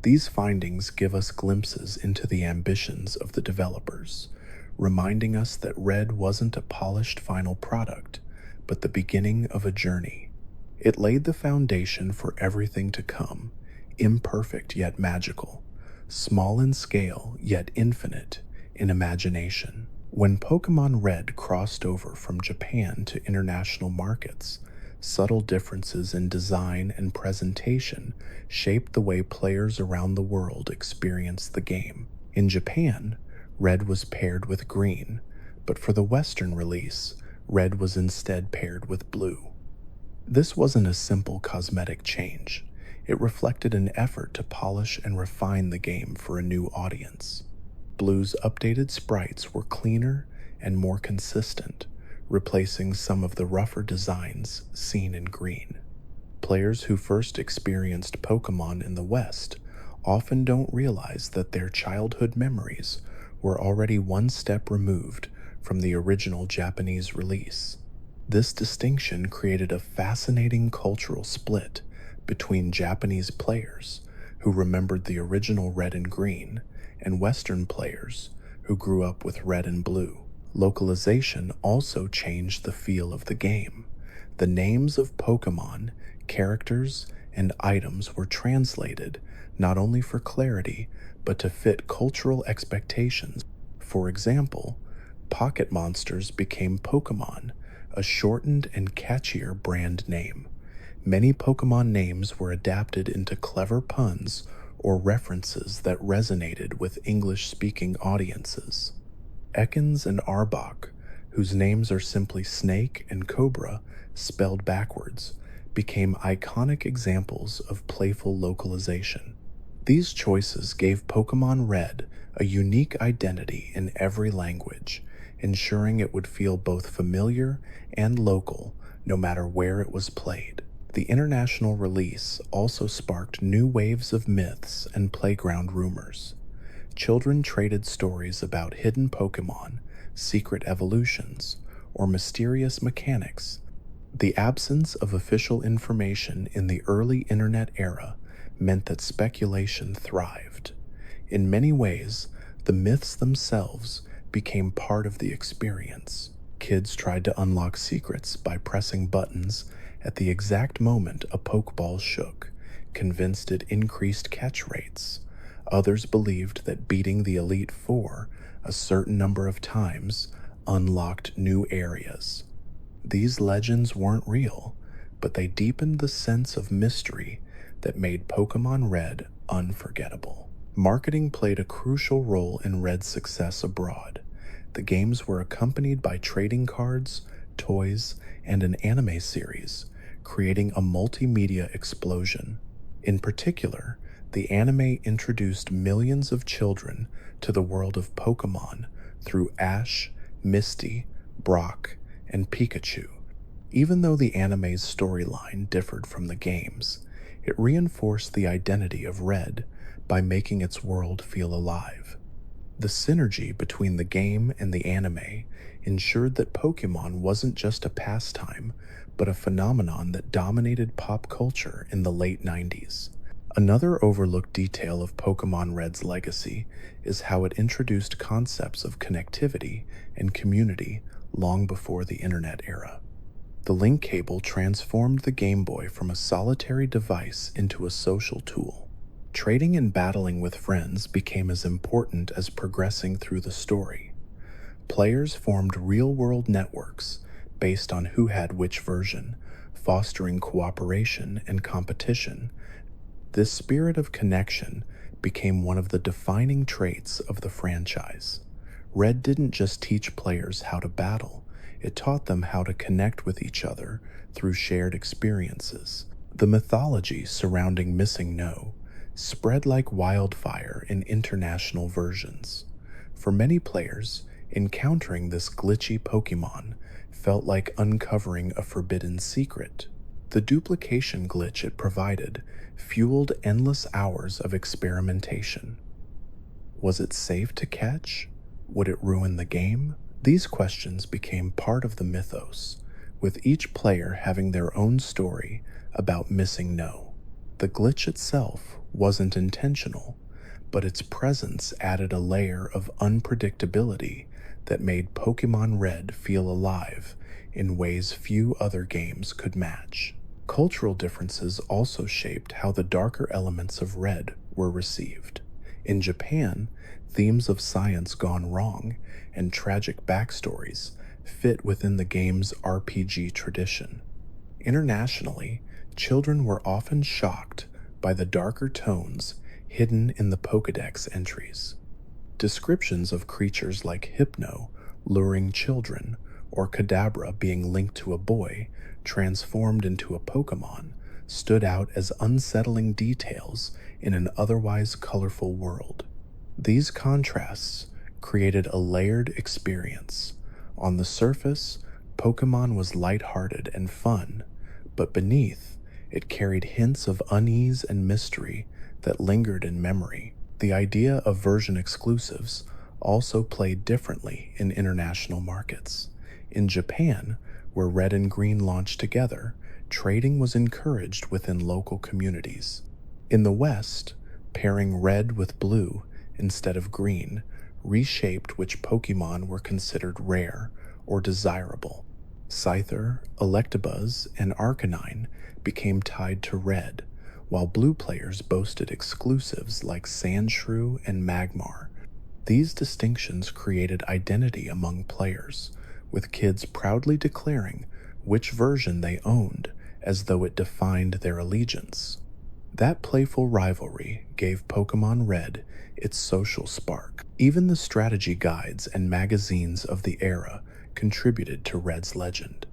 These findings give us glimpses into the ambitions of the developers, reminding us that Red wasn't a polished final product, but the beginning of a journey. It laid the foundation for everything to come, imperfect yet magical, small in scale yet infinite in imagination. When Pokémon Red crossed over from Japan to international markets, subtle differences in design and presentation shaped the way players around the world experienced the game. In Japan, Red was paired with green, but for the Western release, Red was instead paired with blue. This wasn't a simple cosmetic change. It reflected an effort to polish and refine the game for a new audience. Blue's updated sprites were cleaner and more consistent, replacing some of the rougher designs seen in green. Players who first experienced Pokémon in the West often don't realize that their childhood memories were already one step removed from the original Japanese release. This distinction created a fascinating cultural split between Japanese players who remembered the original Red and Green and Western players who grew up with Red and Blue. Localization also changed the feel of the game. The names of Pokémon, characters, and items were translated not only for clarity, but to fit cultural expectations. For example, Pocket Monsters became Pokémon, a shortened and catchier brand name. Many Pokémon names were adapted into clever puns or references that resonated with English-speaking audiences. Ekans and Arbok, whose names are simply Snake and Cobra spelled backwards, became iconic examples of playful localization. These choices gave Pokémon Red a unique identity in every language, ensuring it would feel both familiar and local, no matter where it was played. The international release also sparked new waves of myths and playground rumors. Children traded stories about hidden Pokémon, secret evolutions, or mysterious mechanics. The absence of official information in the early internet era meant that speculation thrived. In many ways, the myths themselves became part of the experience. Kids tried to unlock secrets by pressing buttons at the exact moment a Pokeball shook, convinced it increased catch rates. Others believed that beating the Elite Four a certain number of times unlocked new areas. These legends weren't real, but they deepened the sense of mystery that made Pokémon Red unforgettable. Marketing played a crucial role in Red's success abroad. The games were accompanied by trading cards, toys, and an anime series, creating a multimedia explosion. In particular, the anime introduced millions of children to the world of Pokémon through Ash, Misty, Brock, and Pikachu. Even though the anime's storyline differed from the games, it reinforced the identity of Red by making its world feel alive. The synergy between the game and the anime ensured that Pokémon wasn't just a pastime, but a phenomenon that dominated pop culture in the late 90s. Another overlooked detail of Pokémon Red's legacy is how it introduced concepts of connectivity and community long before the internet era. The link cable transformed the Game Boy from a solitary device into a social tool. Trading and battling with friends became as important as progressing through the story. Players formed real-world networks based on who had which version, fostering cooperation and competition. This spirit of connection became one of the defining traits of the franchise. Red didn't just teach players how to battle, it taught them how to connect with each other through shared experiences. The mythology surrounding Missing No spread like wildfire in international versions. For many players, encountering this glitchy Pokémon felt like uncovering a forbidden secret. The duplication glitch it provided fueled endless hours of experimentation. Was it safe to catch? Would it ruin the game? These questions became part of the mythos, with each player having their own story about Missing No. The glitch itself wasn't intentional, but its presence added a layer of unpredictability that made Pokémon Red feel alive in ways few other games could match. Cultural differences also shaped how the darker elements of Red were received. In Japan, themes of science gone wrong and tragic backstories fit within the game's RPG tradition. Internationally, children were often shocked by the darker tones hidden in the Pokédex entries. Descriptions of creatures like Hypno luring children or Kadabra being linked to a boy transformed into a Pokémon stood out as unsettling details in an otherwise colorful world. These contrasts created a layered experience. On the surface, Pokémon was lighthearted and fun, but beneath, it carried hints of unease and mystery that lingered in memory. The idea of version exclusives also played differently in international markets. In Japan, where Red and Green launched together, trading was encouraged within local communities. In the West, pairing Red with Blue instead of Green reshaped which Pokémon were considered rare or desirable. Scyther, Electabuzz, and Arcanine became tied to Red, while Blue players boasted exclusives like Sandshrew and Magmar. These distinctions created identity among players, with kids proudly declaring which version they owned as though it defined their allegiance. That playful rivalry gave Pokémon Red its social spark. Even the strategy guides and magazines of the era contributed to Red's legend.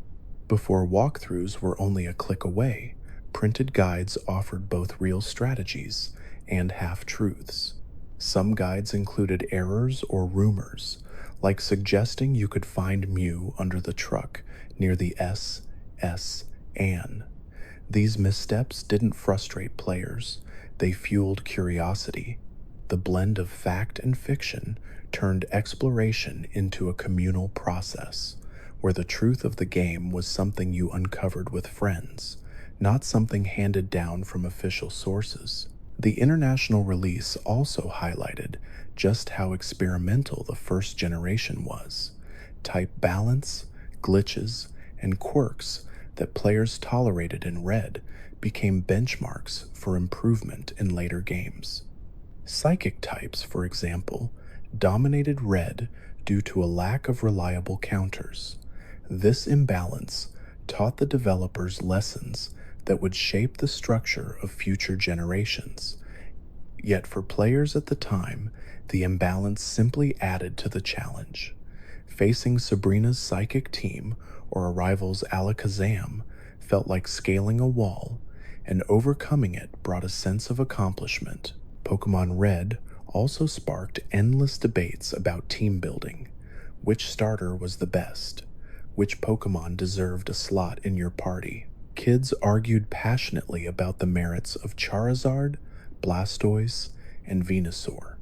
Before walkthroughs were only a click away, printed guides offered both real strategies and half-truths. Some guides included errors or rumors, like suggesting you could find Mew under the truck near the S S, An. These missteps didn't frustrate players, they fueled curiosity. The blend of fact and fiction turned exploration into a communal process, where the truth of the game was something you uncovered with friends, not something handed down from official sources. The international release also highlighted just how experimental the first generation was. Type balance, glitches, and quirks that players tolerated in Red became benchmarks for improvement in later games. Psychic types, for example, dominated Red due to a lack of reliable counters. This imbalance taught the developers lessons that would shape the structure of future generations. Yet for players at the time, the imbalance simply added to the challenge. Facing Sabrina's psychic team or a rival's Alakazam felt like scaling a wall, and overcoming it brought a sense of accomplishment. Pokémon Red also sparked endless debates about team building. Which starter was the best? Which Pokémon deserved a slot in your party? Kids argued passionately about the merits of Charizard, Blastoise, and Venusaur.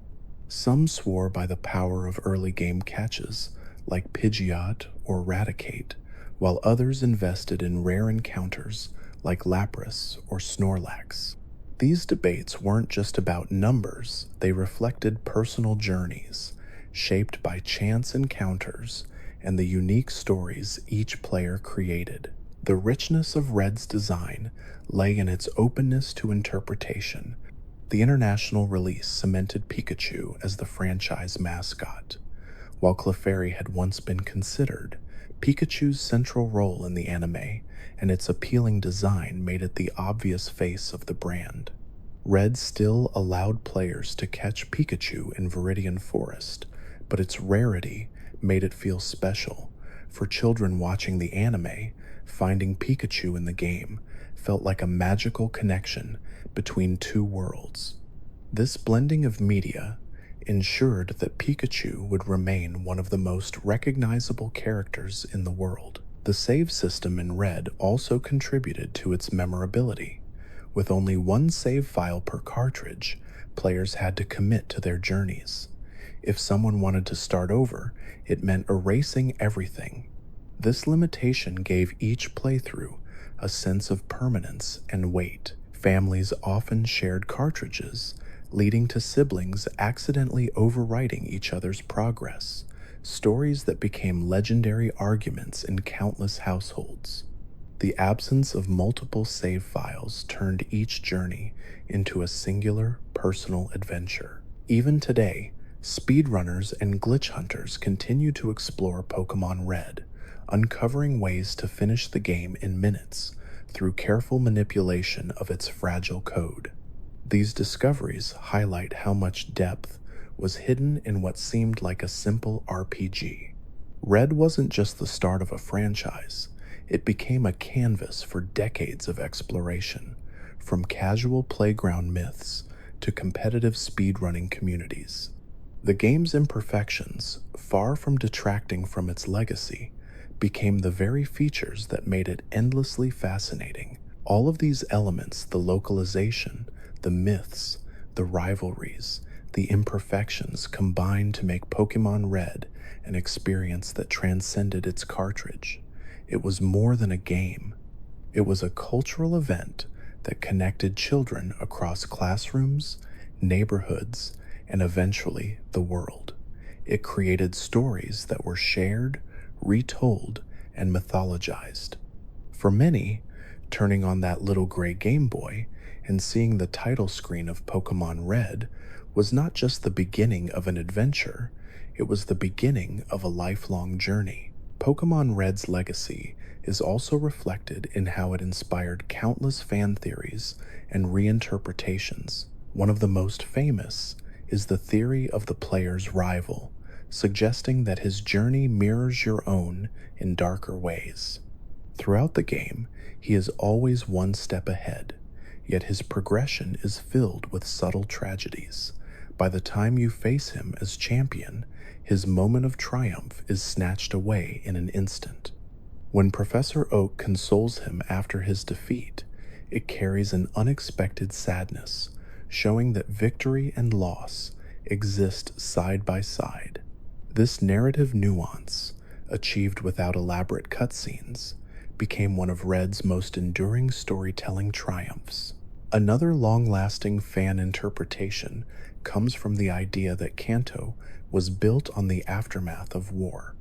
Some swore by the power of early game catches, like Pidgeot or Raticate, while others invested in rare encounters like Lapras or Snorlax. These debates weren't just about numbers, they reflected personal journeys, shaped by chance encounters and the unique stories each player created. The richness of Red's design lay in its openness to interpretation. The international release cemented Pikachu as the franchise mascot. While Clefairy had once been considered, Pikachu's central role in the anime and its appealing design made it the obvious face of the brand. Red still allowed players to catch Pikachu in Viridian Forest, but its rarity made it feel special. For children watching the anime, finding Pikachu in the game felt like a magical connection between two worlds. This blending of media ensured that Pikachu would remain one of the most recognizable characters in the world. The save system in Red also contributed to its memorability. With only one save file per cartridge, players had to commit to their journeys. If someone wanted to start over, it meant erasing everything. This limitation gave each playthrough a sense of permanence and weight. Families often shared cartridges, leading to siblings accidentally overwriting each other's progress, stories that became legendary arguments in countless households. The absence of multiple save files turned each journey into a singular, personal adventure. Even today, speedrunners and glitch hunters continue to explore Pokémon Red, uncovering ways to finish the game in minutes through careful manipulation of its fragile code. These discoveries highlight how much depth was hidden in what seemed like a simple RPG. Red wasn't just the start of a franchise, it became a canvas for decades of exploration, from casual playground myths to competitive speedrunning communities. The game's imperfections, far from detracting from its legacy, became the very features that made it endlessly fascinating. All of these elements, the localization, the myths, the rivalries, the imperfections, combined to make Pokémon Red an experience that transcended its cartridge. It was more than a game. It was a cultural event that connected children across classrooms, neighborhoods, and eventually the world. It created stories that were shared, retold, and mythologized. For many, turning on that little gray Game Boy and seeing the title screen of Pokémon Red was not just the beginning of an adventure, it was the beginning of a lifelong journey. Pokémon Red's legacy is also reflected in how it inspired countless fan theories and reinterpretations. One of the most famous is the theory of the player's rival, suggesting that his journey mirrors your own in darker ways. Throughout the game, he is always one step ahead, yet his progression is filled with subtle tragedies. By the time you face him as champion, his moment of triumph is snatched away in an instant. When Professor Oak consoles him after his defeat, it carries an unexpected sadness, showing that victory and loss exist side by side. This narrative nuance, achieved without elaborate cutscenes, became one of Red's most enduring storytelling triumphs. Another long-lasting fan interpretation comes from the idea that Kanto was built on the aftermath of war.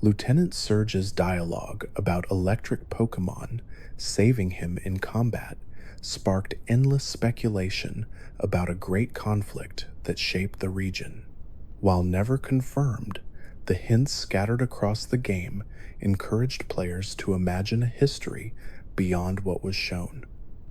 Lieutenant Surge's dialogue about electric Pokémon saving him in combat sparked endless speculation about a great conflict that shaped the region. While never confirmed, the hints scattered across the game encouraged players to imagine a history beyond what was shown.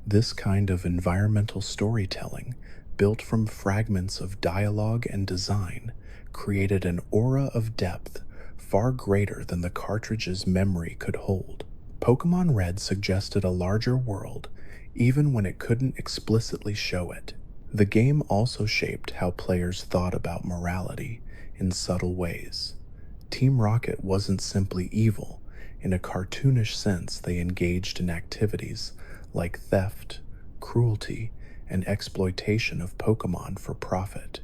This kind of environmental storytelling, built from fragments of dialogue and design, created an aura of depth far greater than the cartridge's memory could hold. Pokémon Red suggested a larger world, even when it couldn't explicitly show it. The game also shaped how players thought about morality in subtle ways. Team Rocket wasn't simply evil. In a cartoonish sense, they engaged in activities like theft, cruelty, and exploitation of Pokémon for profit.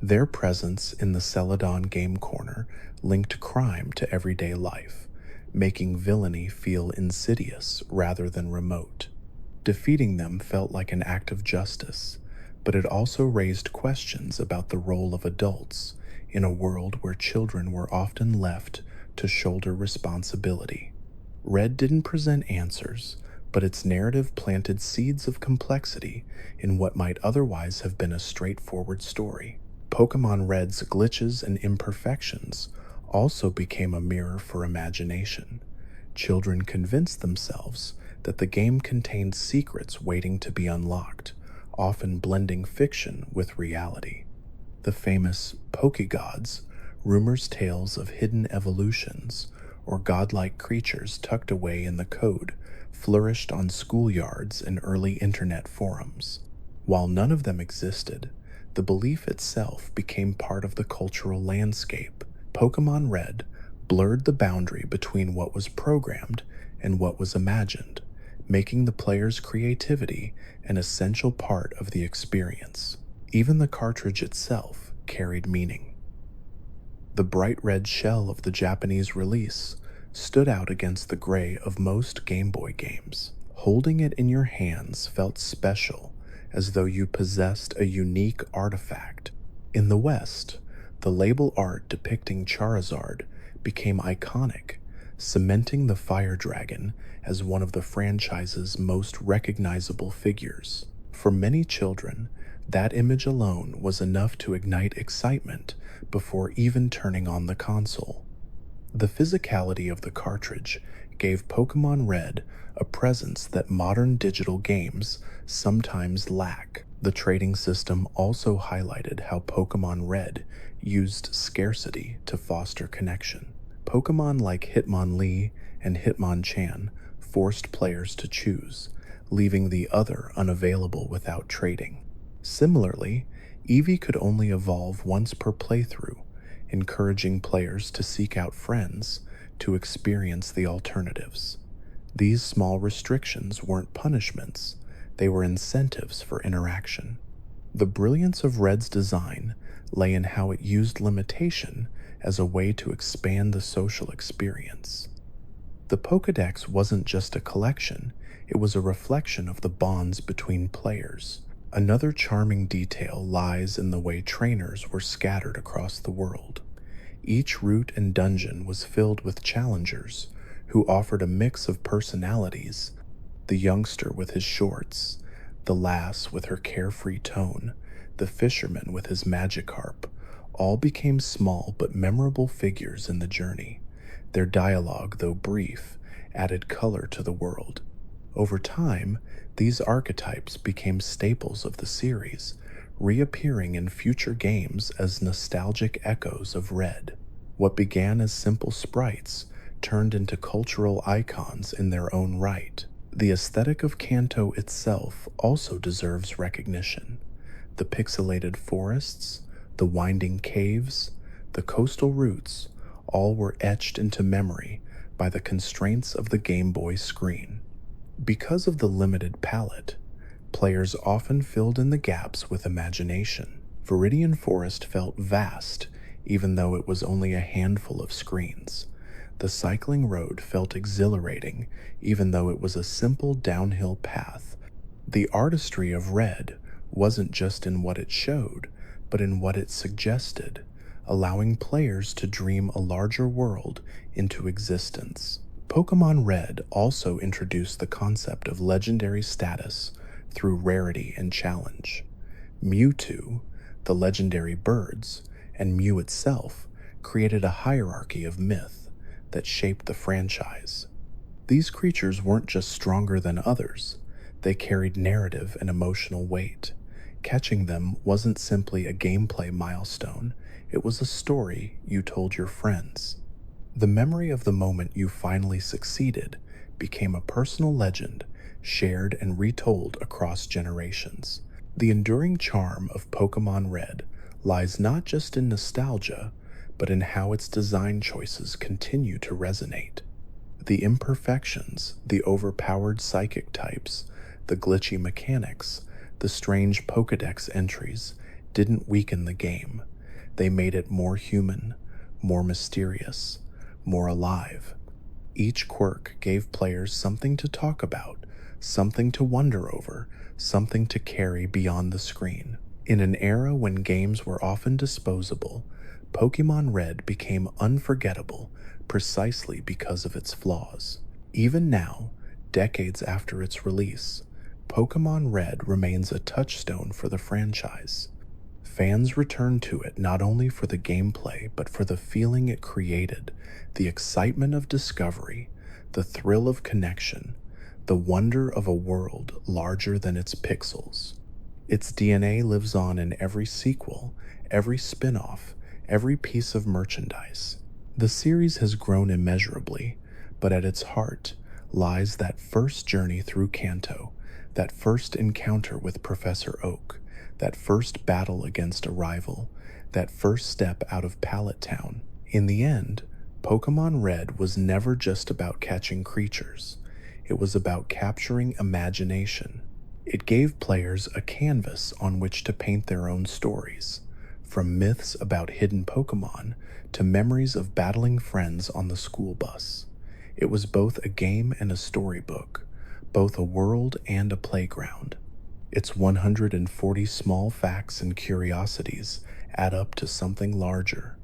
Their presence in the Celadon game corner linked crime to everyday life, making villainy feel insidious rather than remote. Defeating them felt like an act of justice, but it also raised questions about the role of adults in a world where children were often left to shoulder responsibility. Red didn't present answers, but its narrative planted seeds of complexity in what might otherwise have been a straightforward story. Pokémon Red's glitches and imperfections also became a mirror for imagination. Children convinced themselves that the game contained secrets waiting to be unlocked, often blending fiction with reality. The famous Pokégods, rumors tales of hidden evolutions or godlike creatures tucked away in the code, flourished on schoolyards and early internet forums. While none of them existed, the belief itself became part of the cultural landscape. Pokémon Red blurred the boundary between what was programmed and what was imagined, making the player's creativity an essential part of the experience. Even the cartridge itself carried meaning. The bright red shell of the Japanese release stood out against the gray of most Game Boy games. Holding it in your hands felt special, as though you possessed a unique artifact. In the West, the label art depicting Charizard became iconic, cementing the Fire Dragon as one of the franchise's most recognizable figures. For many children, that image alone was enough to ignite excitement before even turning on the console. The physicality of the cartridge gave Pokémon Red a presence that modern digital games sometimes lack. The trading system also highlighted how Pokémon Red used scarcity to foster connection. Pokémon like Hitmonlee and Hitmonchan forced players to choose, leaving the other unavailable without trading. Similarly, Eevee could only evolve once per playthrough, encouraging players to seek out friends to experience the alternatives. These small restrictions weren't punishments, they were incentives for interaction. The brilliance of Red's design lay in how it used limitation as a way to expand the social experience. The Pokédex wasn't just a collection, it was a reflection of the bonds between players. Another charming detail lies in the way trainers were scattered across the world. Each route and dungeon was filled with challengers who offered a mix of personalities: the youngster with his shorts, the lass with her carefree tone, the fisherman with his Magikarp. All became small but memorable figures in the journey. Their dialogue, though brief, added color to the world. Over time, these archetypes became staples of the series, reappearing in future games as nostalgic echoes of Red. What began as simple sprites turned into cultural icons in their own right. The aesthetic of Kanto itself also deserves recognition. The pixelated forests, the winding caves, the coastal routes, all were etched into memory by the constraints of the Game Boy screen. Because of the limited palette, players often filled in the gaps with imagination. Viridian Forest felt vast, even though it was only a handful of screens. The cycling road felt exhilarating, even though it was a simple downhill path. The artistry of Red wasn't just in what it showed, but in what it suggested, allowing players to dream a larger world into existence. Pokémon Red also introduced the concept of legendary status through rarity and challenge. Mewtwo, the legendary birds, and Mew itself created a hierarchy of myth that shaped the franchise. These creatures weren't just stronger than others, they carried narrative and emotional weight. Catching them wasn't simply a gameplay milestone, it was a story you told your friends. The memory of the moment you finally succeeded became a personal legend shared and retold across generations. The enduring charm of Pokémon Red lies not just in nostalgia, but in how its design choices continue to resonate. The imperfections, the overpowered psychic types, the glitchy mechanics, the strange Pokédex entries didn't weaken the game. They made it more human, more mysterious, more alive. Each quirk gave players something to talk about, something to wonder over, something to carry beyond the screen. In an era when games were often disposable, Pokémon Red became unforgettable precisely because of its flaws. Even now, decades after its release, Pokémon Red remains a touchstone for the franchise. Fans return to it not only for the gameplay but for the feeling it created, the excitement of discovery, the thrill of connection, the wonder of a world larger than its pixels. Its DNA lives on in every sequel, every spin-off, every piece of merchandise. The series has grown immeasurably, but at its heart lies that first journey through Kanto, that first encounter with Professor Oak, that first battle against a rival, that first step out of Pallet Town. In the end, Pokémon Red was never just about catching creatures. It was about capturing imagination. It gave players a canvas on which to paint their own stories, from myths about hidden Pokémon to memories of battling friends on the school bus. It was both a game and a storybook, both a world and a playground. Its 140 small facts and curiosities add up to something larger,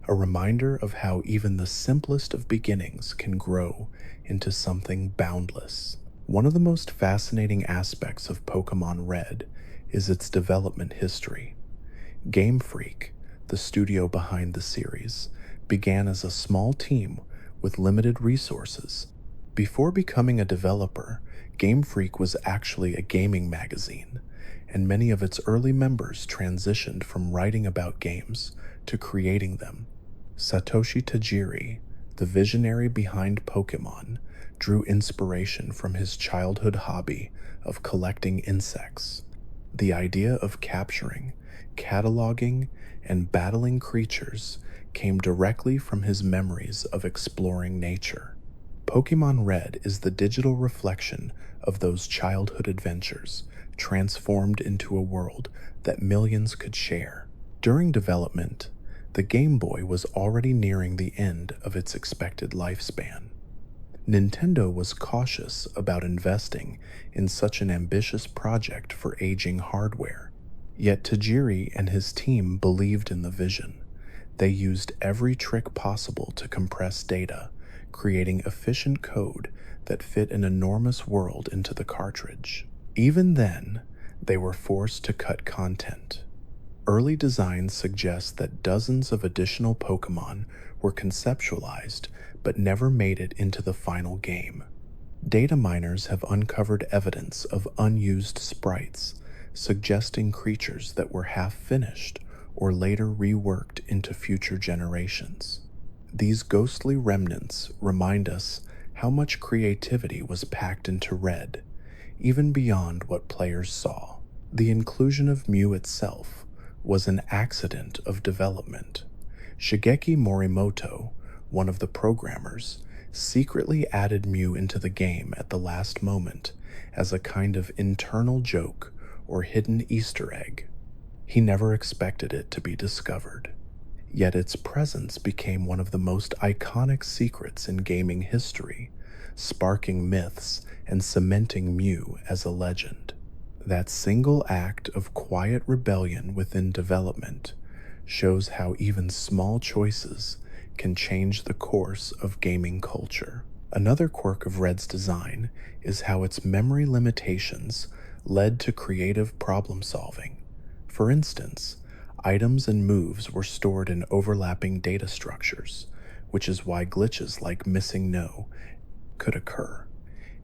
a reminder of how even the simplest of beginnings can grow into something boundless. One of the most fascinating aspects of Pokémon Red is its development history. Game Freak, the studio behind the series, began as a small team with limited resources. Before becoming a developer, Game Freak was actually a gaming magazine, and many of its early members transitioned from writing about games to creating them. Satoshi Tajiri, the visionary behind Pokémon, drew inspiration from his childhood hobby of collecting insects. The idea of capturing, cataloging, and battling creatures came directly from his memories of exploring nature. Pokémon Red is the digital reflection of those childhood adventures, transformed into a world that millions could share. During development, the Game Boy was already nearing the end of its expected lifespan. Nintendo was cautious about investing in such an ambitious project for aging hardware. Yet Tajiri and his team believed in the vision. They used every trick possible to compress data, creating efficient code that fit an enormous world into the cartridge. Even then, they were forced to cut content. Early designs suggest that dozens of additional Pokémon were conceptualized but never made it into the final game. Data miners have uncovered evidence of unused sprites, suggesting creatures that were half-finished or later reworked into future generations. These ghostly remnants remind us how much creativity was packed into Red, even beyond what players saw. The inclusion of Mew itself was an accident of development. Shigeki Morimoto, one of the programmers, secretly added Mew into the game at the last moment as a kind of internal joke or hidden Easter egg. He never expected it to be discovered. Yet its presence became one of the most iconic secrets in gaming history, sparking myths and cementing Mew as a legend. That single act of quiet rebellion within development shows how even small choices can change the course of gaming culture. Another quirk of Red's design is how its memory limitations led to creative problem solving. For instance, items and moves were stored in overlapping data structures, which is why glitches like missing no could occur.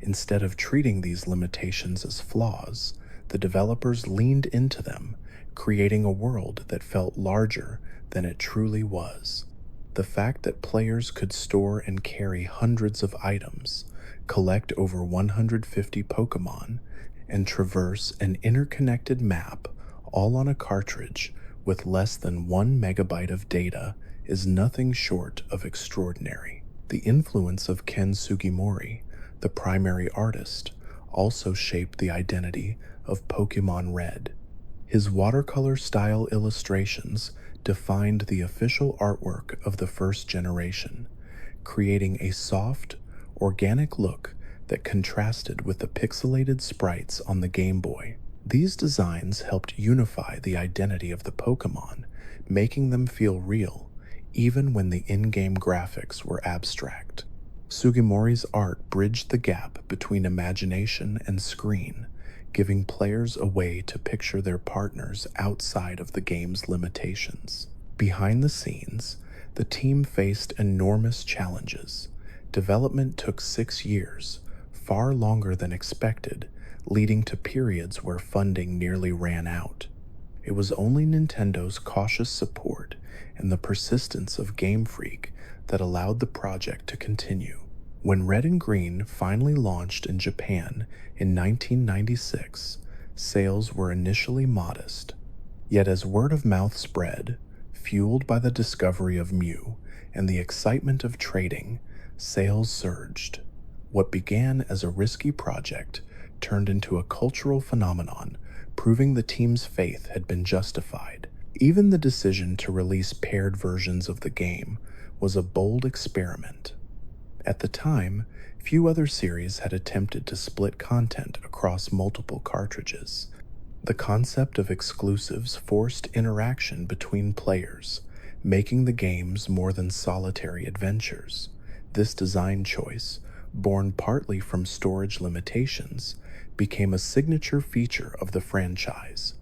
Instead of treating these limitations as flaws, the developers leaned into them, creating a world that felt larger than it truly was. The fact that players could store and carry hundreds of items, collect over 150 Pokémon, and traverse an interconnected map all on a cartridge with less than 1 megabyte of data is nothing short of extraordinary. The influence of Ken Sugimori, the primary artist, also shaped the identity of Pokémon Red. His watercolor-style illustrations defined the official artwork of the first generation, creating a soft, organic look that contrasted with the pixelated sprites on the Game Boy. These designs helped unify the identity of the Pokémon, making them feel real, even when the in-game graphics were abstract. Sugimori's art bridged the gap between imagination and screen, giving players a way to picture their partners outside of the game's limitations. Behind the scenes, the team faced enormous challenges. Development took 6 years, far longer than expected, leading to periods where funding nearly ran out. It was only Nintendo's cautious support and the persistence of Game Freak that allowed the project to continue. When Red and Green finally launched in Japan in 1996, sales were initially modest. Yet as word of mouth spread, fueled by the discovery of Mew and the excitement of trading, sales surged. What began as a risky project turned into a cultural phenomenon, proving the team's faith had been justified. Even the decision to release paired versions of the game was a bold experiment. At the time, few other series had attempted to split content across multiple cartridges. The concept of exclusives forced interaction between players, making the games more than solitary adventures. This design choice, born partly from storage limitations, became a signature feature of the franchise.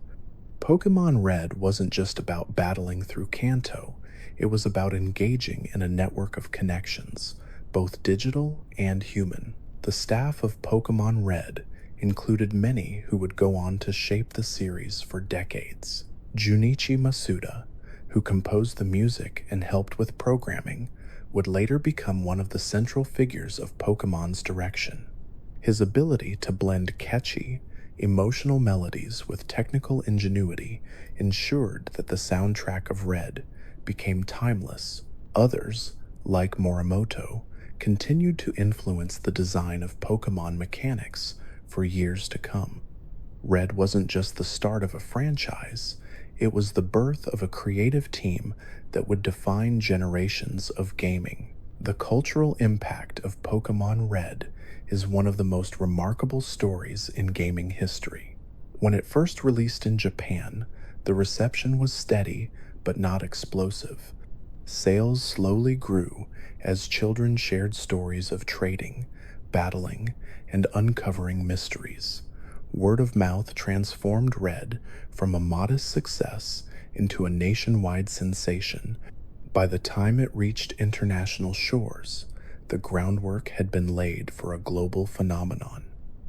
Pokémon Red wasn't just about battling through Kanto, it was about engaging in a network of connections, both digital and human. The staff of Pokémon Red included many who would go on to shape the series for decades. Junichi Masuda, who composed the music and helped with programming, would later become one of the central figures of Pokémon's direction. His ability to blend catchy, emotional melodies with technical ingenuity ensured that the soundtrack of Red became timeless. Others, like Morimoto, continued to influence the design of Pokémon mechanics for years to come. Red wasn't just the start of a franchise, it was the birth of a creative team that would define generations of gaming. The cultural impact of Pokémon Red is one of the most remarkable stories in gaming history. When it first released in Japan, the reception was steady but not explosive. Sales slowly grew as children shared stories of trading, battling, and uncovering mysteries. Word of mouth transformed Red from a modest success into a nationwide sensation. By the time it reached international shores, the groundwork had been laid for a global phenomenon.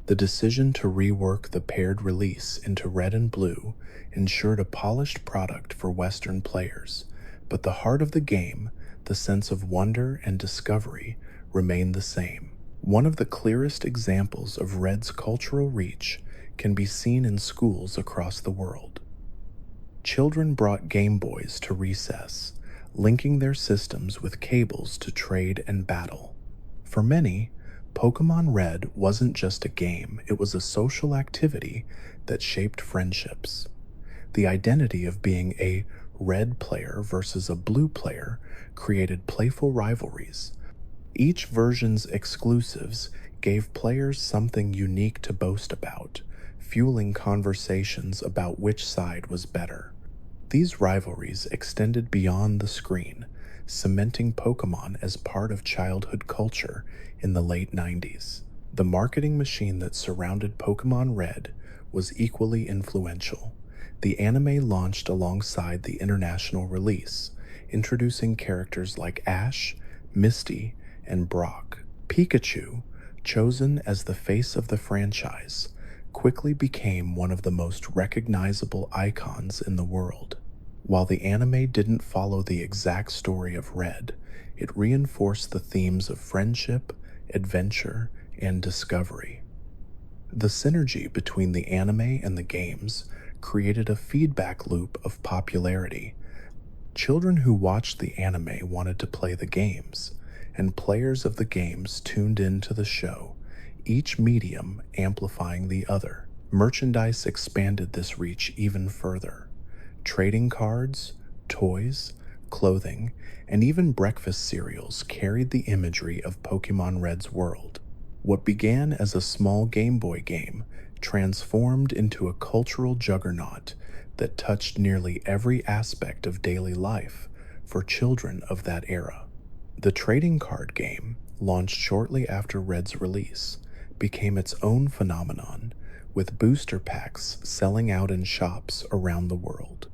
The decision to rework the paired release into Red and Blue ensured a polished product for Western players, but the heart of the game, the sense of wonder and discovery, remained the same. One of the clearest examples of Red's cultural reach can be seen in schools across the world. Children brought Game Boys to recess, linking their systems with cables to trade and battle. For many, Pokemon Red wasn't just a game, it was a social activity that shaped friendships. The identity of being a red player versus a blue player created playful rivalries. Each version's exclusives gave players something unique to boast about, fueling conversations about which side was better. These rivalries extended beyond the screen, cementing Pokemon as part of childhood culture in the late 90s. The marketing machine that surrounded Pokemon Red was equally influential. The anime launched alongside the international release, introducing characters like Ash, Misty, and Brock. Pikachu, chosen as the face of the franchise, quickly became one of the most recognizable icons in the world. While the anime didn't follow the exact story of Red, it reinforced the themes of friendship, adventure, and discovery. The synergy between the anime and the games created a feedback loop of popularity. Children who watched the anime wanted to play the games, and players of the games tuned into the show, each medium amplifying the other. Merchandise expanded this reach even further. Trading cards, toys, clothing, and even breakfast cereals carried the imagery of Pokemon Red's world. What began as a small Game Boy game transformed into a cultural juggernaut that touched nearly every aspect of daily life for children of that era. The trading card game, launched shortly after Red's release, became its own phenomenon, with booster packs selling out in shops around the world.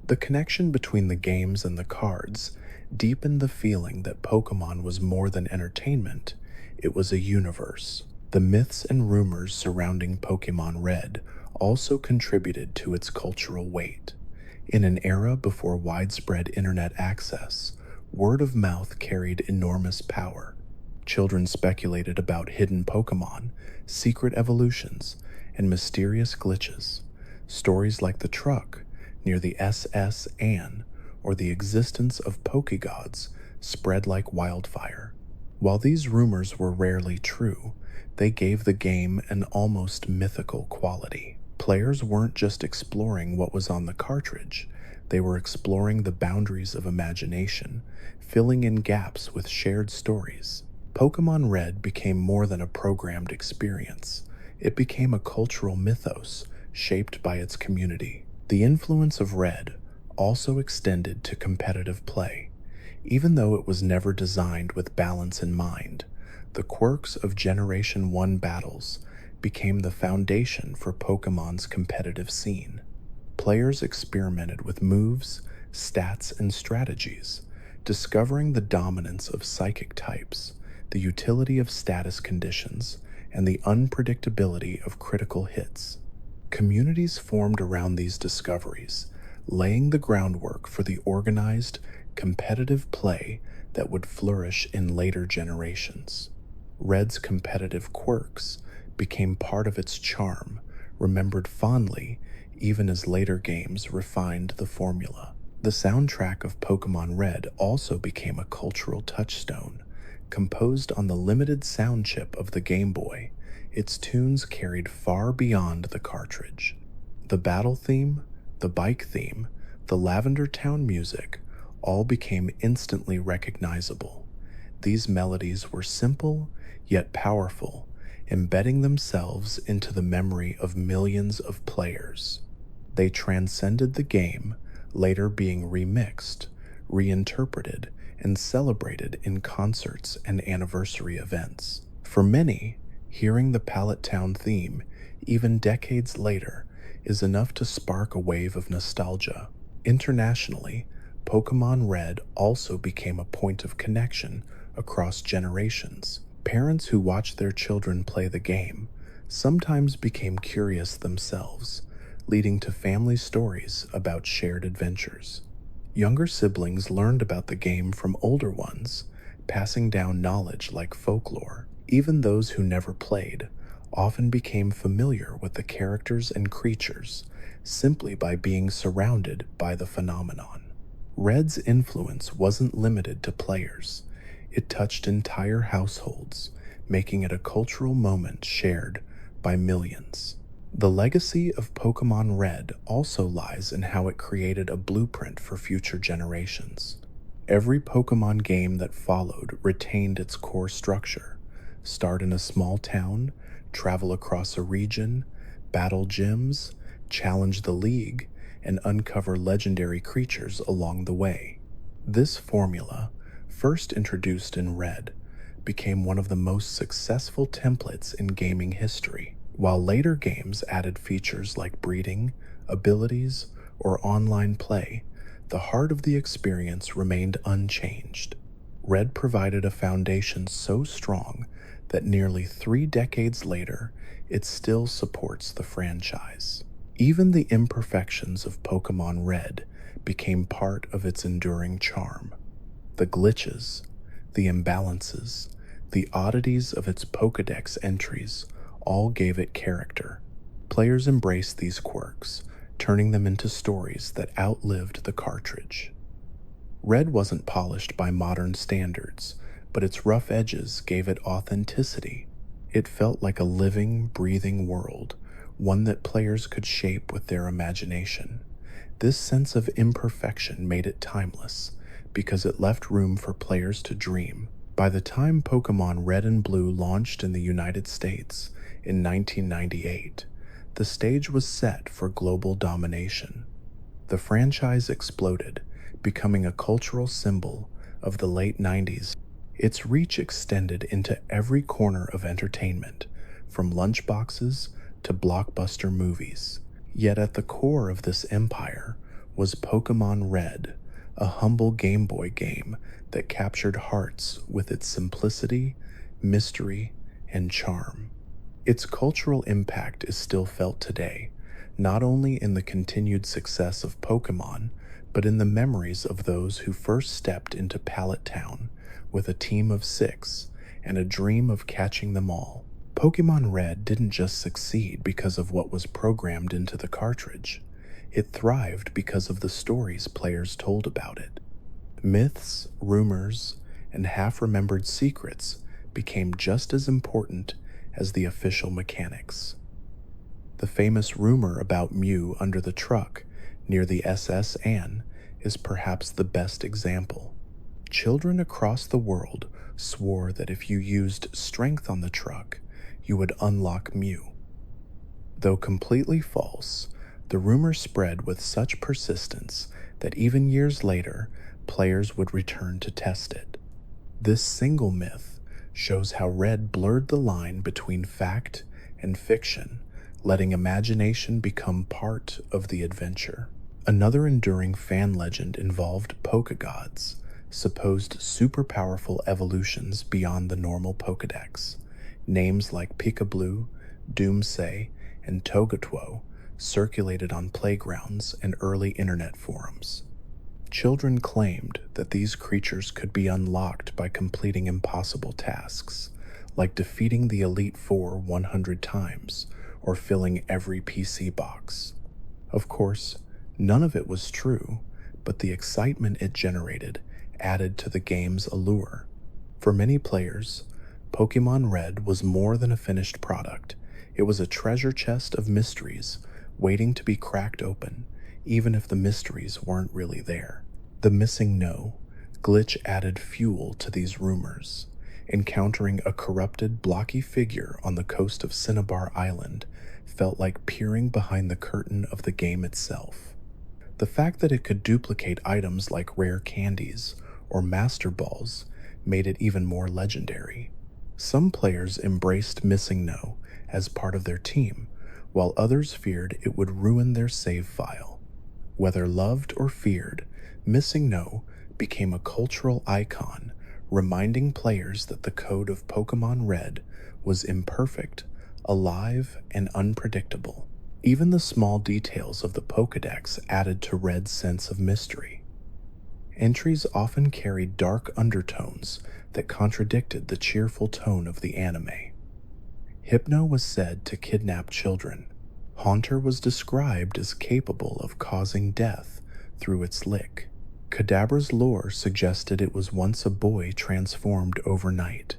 The connection between the games and the cards deepened the feeling that Pokemon was more than entertainment, it was a universe. The myths and rumors surrounding Pokemon Red also contributed to its cultural weight. In an era before widespread internet access, word of mouth carried enormous power. Children speculated about hidden Pokemon, secret evolutions, and mysterious glitches. Stories like the truck near the SS Anne or the existence of Pokegods spread like wildfire. While these rumors were rarely true, they gave the game an almost mythical quality. Players weren't just exploring what was on the cartridge, they were exploring the boundaries of imagination, filling in gaps with shared stories. Pokemon Red became more than a programmed experience. It became a cultural mythos shaped by its community. The influence of Red also extended to competitive play. Even though it was never designed with balance in mind, the quirks of Generation 1 battles became the foundation for Pokemon's competitive scene. Players experimented with moves, stats, and strategies, discovering the dominance of psychic types, the utility of status conditions, and the unpredictability of critical hits. Communities formed around these discoveries, laying the groundwork for the organized, competitive play that would flourish in later generations. Red's competitive quirks became part of its charm, remembered fondly even as later games refined the formula. The soundtrack of Pokemon Red also became a cultural touchstone. Composed on the limited sound chip of the Game Boy, its tunes carried far beyond the cartridge. The battle theme, the bike theme, the Lavender Town music all became instantly recognizable. These melodies were simple yet powerful, embedding themselves into the memory of millions of players. They transcended the game, later being remixed, reinterpreted, and celebrated in concerts and anniversary events. For many, hearing the Pallet Town theme, even decades later, is enough to spark a wave of nostalgia. Internationally, Pokemon Red also became a point of connection across generations. Parents who watched their children play the game sometimes became curious themselves, leading to family stories about shared adventures. Younger siblings learned about the game from older ones, passing down knowledge like folklore. Even those who never played often became familiar with the characters and creatures simply by being surrounded by the phenomenon. Red's influence wasn't limited to players. It touched entire households, making it a cultural moment shared by millions. The legacy of Pokémon Red also lies in how it created a blueprint for future generations. Every Pokémon game that followed retained its core structure: start in a small town, travel across a region, battle gyms, challenge the league, and uncover legendary creatures along the way. This formula, first introduced in Red, became one of the most successful templates in gaming history. While later games added features like breeding, abilities, or online play, the heart of the experience remained unchanged. Red provided a foundation so strong that nearly 3 decades later, it still supports the franchise. Even the imperfections of Pokémon Red became part of its enduring charm. The glitches, the imbalances, the oddities of its Pokédex entries all gave it character. Players embraced these quirks, turning them into stories that outlived the cartridge. Red wasn't polished by modern standards, but its rough edges gave it authenticity. It felt like a living, breathing world, one that players could shape with their imagination. This sense of imperfection made it timeless, because it left room for players to dream. By the time Pokémon Red and Blue launched in the United States in 1998, the stage was set for global domination. The franchise exploded, becoming a cultural symbol of the late 90s. Its reach extended into every corner of entertainment, from lunchboxes to blockbuster movies. Yet at the core of this empire was Pokémon Red, a humble Game Boy game that captured hearts with its simplicity, mystery, and charm. Its cultural impact is still felt today, not only in the continued success of Pokémon, but in the memories of those who first stepped into Pallet Town with a team of 6 and a dream of catching them all. Pokémon Red didn't just succeed because of what was programmed into the cartridge. It thrived because of the stories players told about it. Myths, rumors, and half-remembered secrets became just as important as the official mechanics. The famous rumor about Mew under the truck near the SS Anne is perhaps the best example. Children across the world swore that if you used strength on the truck, you would unlock Mew. Though completely false, the rumor spread with such persistence that even years later, players would return to test it. This single myth shows how Red blurred the line between fact and fiction, letting imagination become part of the adventure. Another enduring fan legend involved Pokegods, supposed super-powerful evolutions beyond the normal Pokedex. Names like Pikablu, Doomsay, and Togetuo circulated on playgrounds and early internet forums. Children claimed that these creatures could be unlocked by completing impossible tasks, like defeating the Elite Four 100 times or filling every PC box. Of course, none of it was true, but the excitement it generated added to the game's allure. For many players, Pokémon Red was more than a finished product. It was a treasure chest of mysteries waiting to be cracked open, even if the mysteries weren't really there. The missing no glitch added fuel to these rumors. Encountering a corrupted, blocky figure on the coast of Cinnabar Island felt like peering behind the curtain of the game itself. The fact that it could duplicate items like rare candies or Master Balls made it even more legendary. Some players embraced Missing No as part of their team, while others feared it would ruin their save file. Whether loved or feared, Missing No became a cultural icon, reminding players that the code of Pokémon Red was imperfect, alive, and unpredictable. Even the small details of the Pokédex added to Red's sense of mystery. Entries often carried dark undertones that contradicted the cheerful tone of the anime. Hypno was said to kidnap children. Haunter was described as capable of causing death through its lick. Kadabra's lore suggested it was once a boy transformed overnight.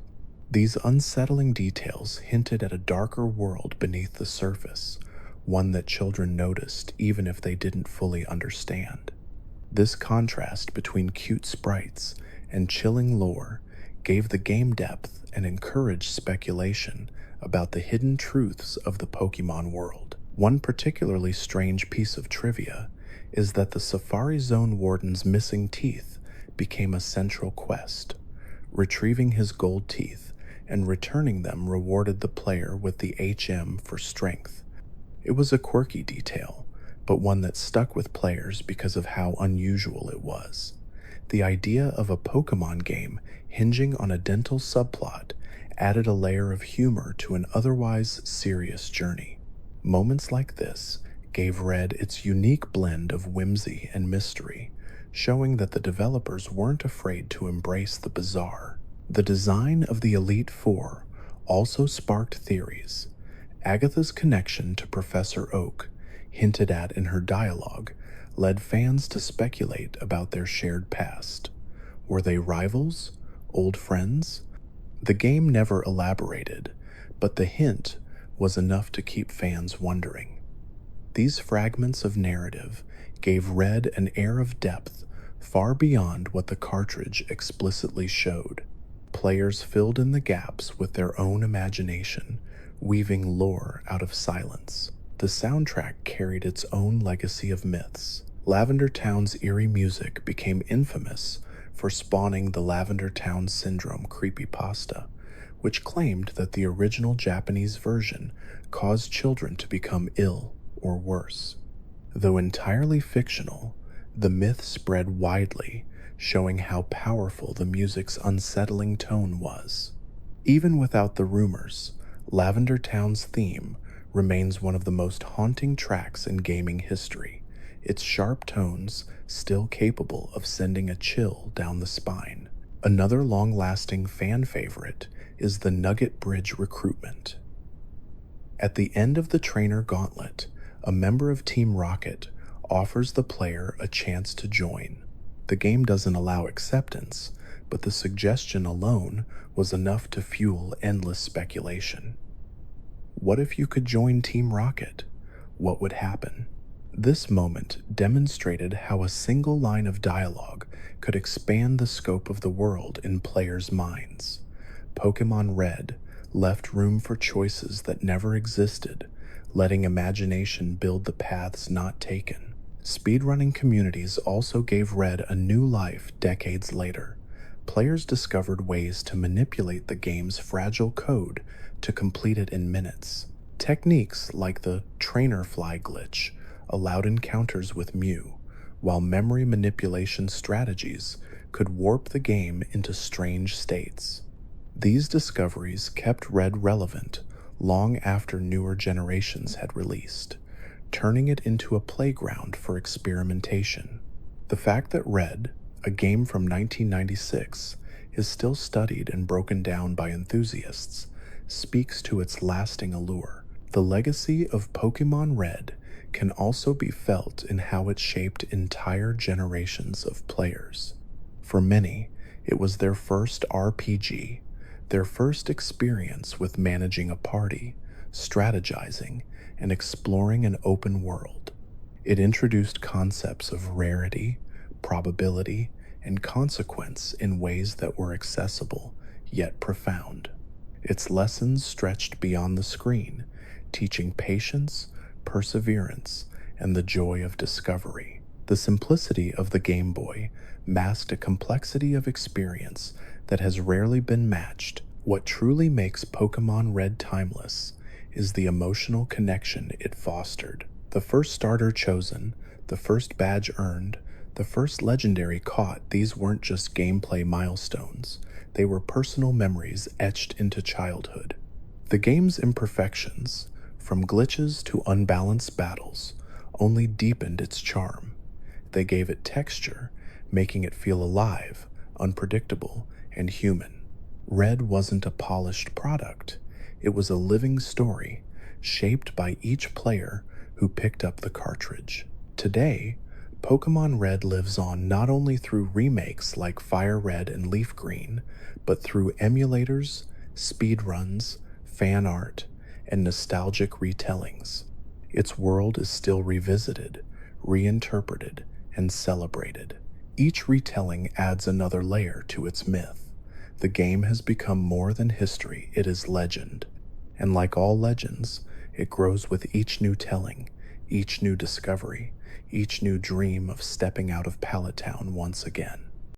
These unsettling details hinted at a darker world beneath the surface, one that children noticed even if they didn't fully understand. This contrast between cute sprites and chilling lore gave the game depth and encouraged speculation about the hidden truths of the Pokemon world. One particularly strange piece of trivia is that the Safari Zone Warden's missing teeth became a central quest. Retrieving his gold teeth and returning them rewarded the player with the HM for strength. It was a quirky detail, but one that stuck with players because of how unusual it was. The idea of a Pokemon game hinging on a dental subplot added a layer of humor to an otherwise serious journey. Moments like this gave Red its unique blend of whimsy and mystery, showing that the developers weren't afraid to embrace the bizarre. The design of the Elite Four also sparked theories. Agatha's connection to Professor Oak, hinted at in her dialogue, led fans to speculate about their shared past. Were they rivals? Old friends? The game never elaborated, but the hint was enough to keep fans wondering. These fragments of narrative gave Red an air of depth far beyond what the cartridge explicitly showed. Players filled in the gaps with their own imagination, weaving lore out of silence. The soundtrack carried its own legacy of myths. Lavender Town's eerie music became infamous for spawning the Lavender Town Syndrome creepypasta, which claimed that the original Japanese version caused children to become ill or worse. Though entirely fictional, the myth spread widely, showing how powerful the music's unsettling tone was. Even without the rumors, Lavender Town's theme remains one of the most haunting tracks in gaming history, its sharp tones still capable of sending a chill down the spine. Another long-lasting fan favorite is the Nugget Bridge recruitment. At the end of the Trainer Gauntlet, a member of Team Rocket offers the player a chance to join. The game doesn't allow acceptance, but the suggestion alone was enough to fuel endless speculation. What if you could join Team Rocket? What would happen? This moment demonstrated how a single line of dialogue could expand the scope of the world in players' minds. Pokémon Red left room for choices that never existed, letting imagination build the paths not taken. Speedrunning communities also gave Red a new life decades later. Players discovered ways to manipulate the game's fragile code to complete it in minutes. Techniques like the trainer fly glitch allowed encounters with Mew, while memory manipulation strategies could warp the game into strange states. These discoveries kept Red relevant long after newer generations had released, turning it into a playground for experimentation. The fact that Red, a game from 1996, is still studied and broken down by enthusiasts speaks to its lasting allure. The legacy of Pokémon Red can also be felt in how it shaped entire generations of players. For many, it was their first RPG, their first experience with managing a party, strategizing, and exploring an open world. It introduced concepts of rarity, probability, and consequence in ways that were accessible yet profound. Its lessons stretched beyond the screen, teaching patience, perseverance, and the joy of discovery. The simplicity of the Game Boy masked a complexity of experience that has rarely been matched. What truly makes Pokémon Red timeless is the emotional connection it fostered. The first starter chosen, the first badge earned, the first legendary caught, these weren't just gameplay milestones. They were personal memories etched into childhood. The game's imperfections, from glitches to unbalanced battles, only deepened its charm. They gave it texture, making it feel alive, unpredictable, and human. Red wasn't a polished product. It was a living story, shaped by each player who picked up the cartridge. Today, Pokémon Red lives on not only through remakes like Fire Red and Leaf Green, but through emulators, speedruns, fan art, and nostalgic retellings. Its world is still revisited, reinterpreted, and celebrated. Each retelling adds another layer to its myth. The game has become more than history, it is legend. And like all legends, it grows with each new telling, each new discovery, each new dream of stepping out of Pallet Town once again.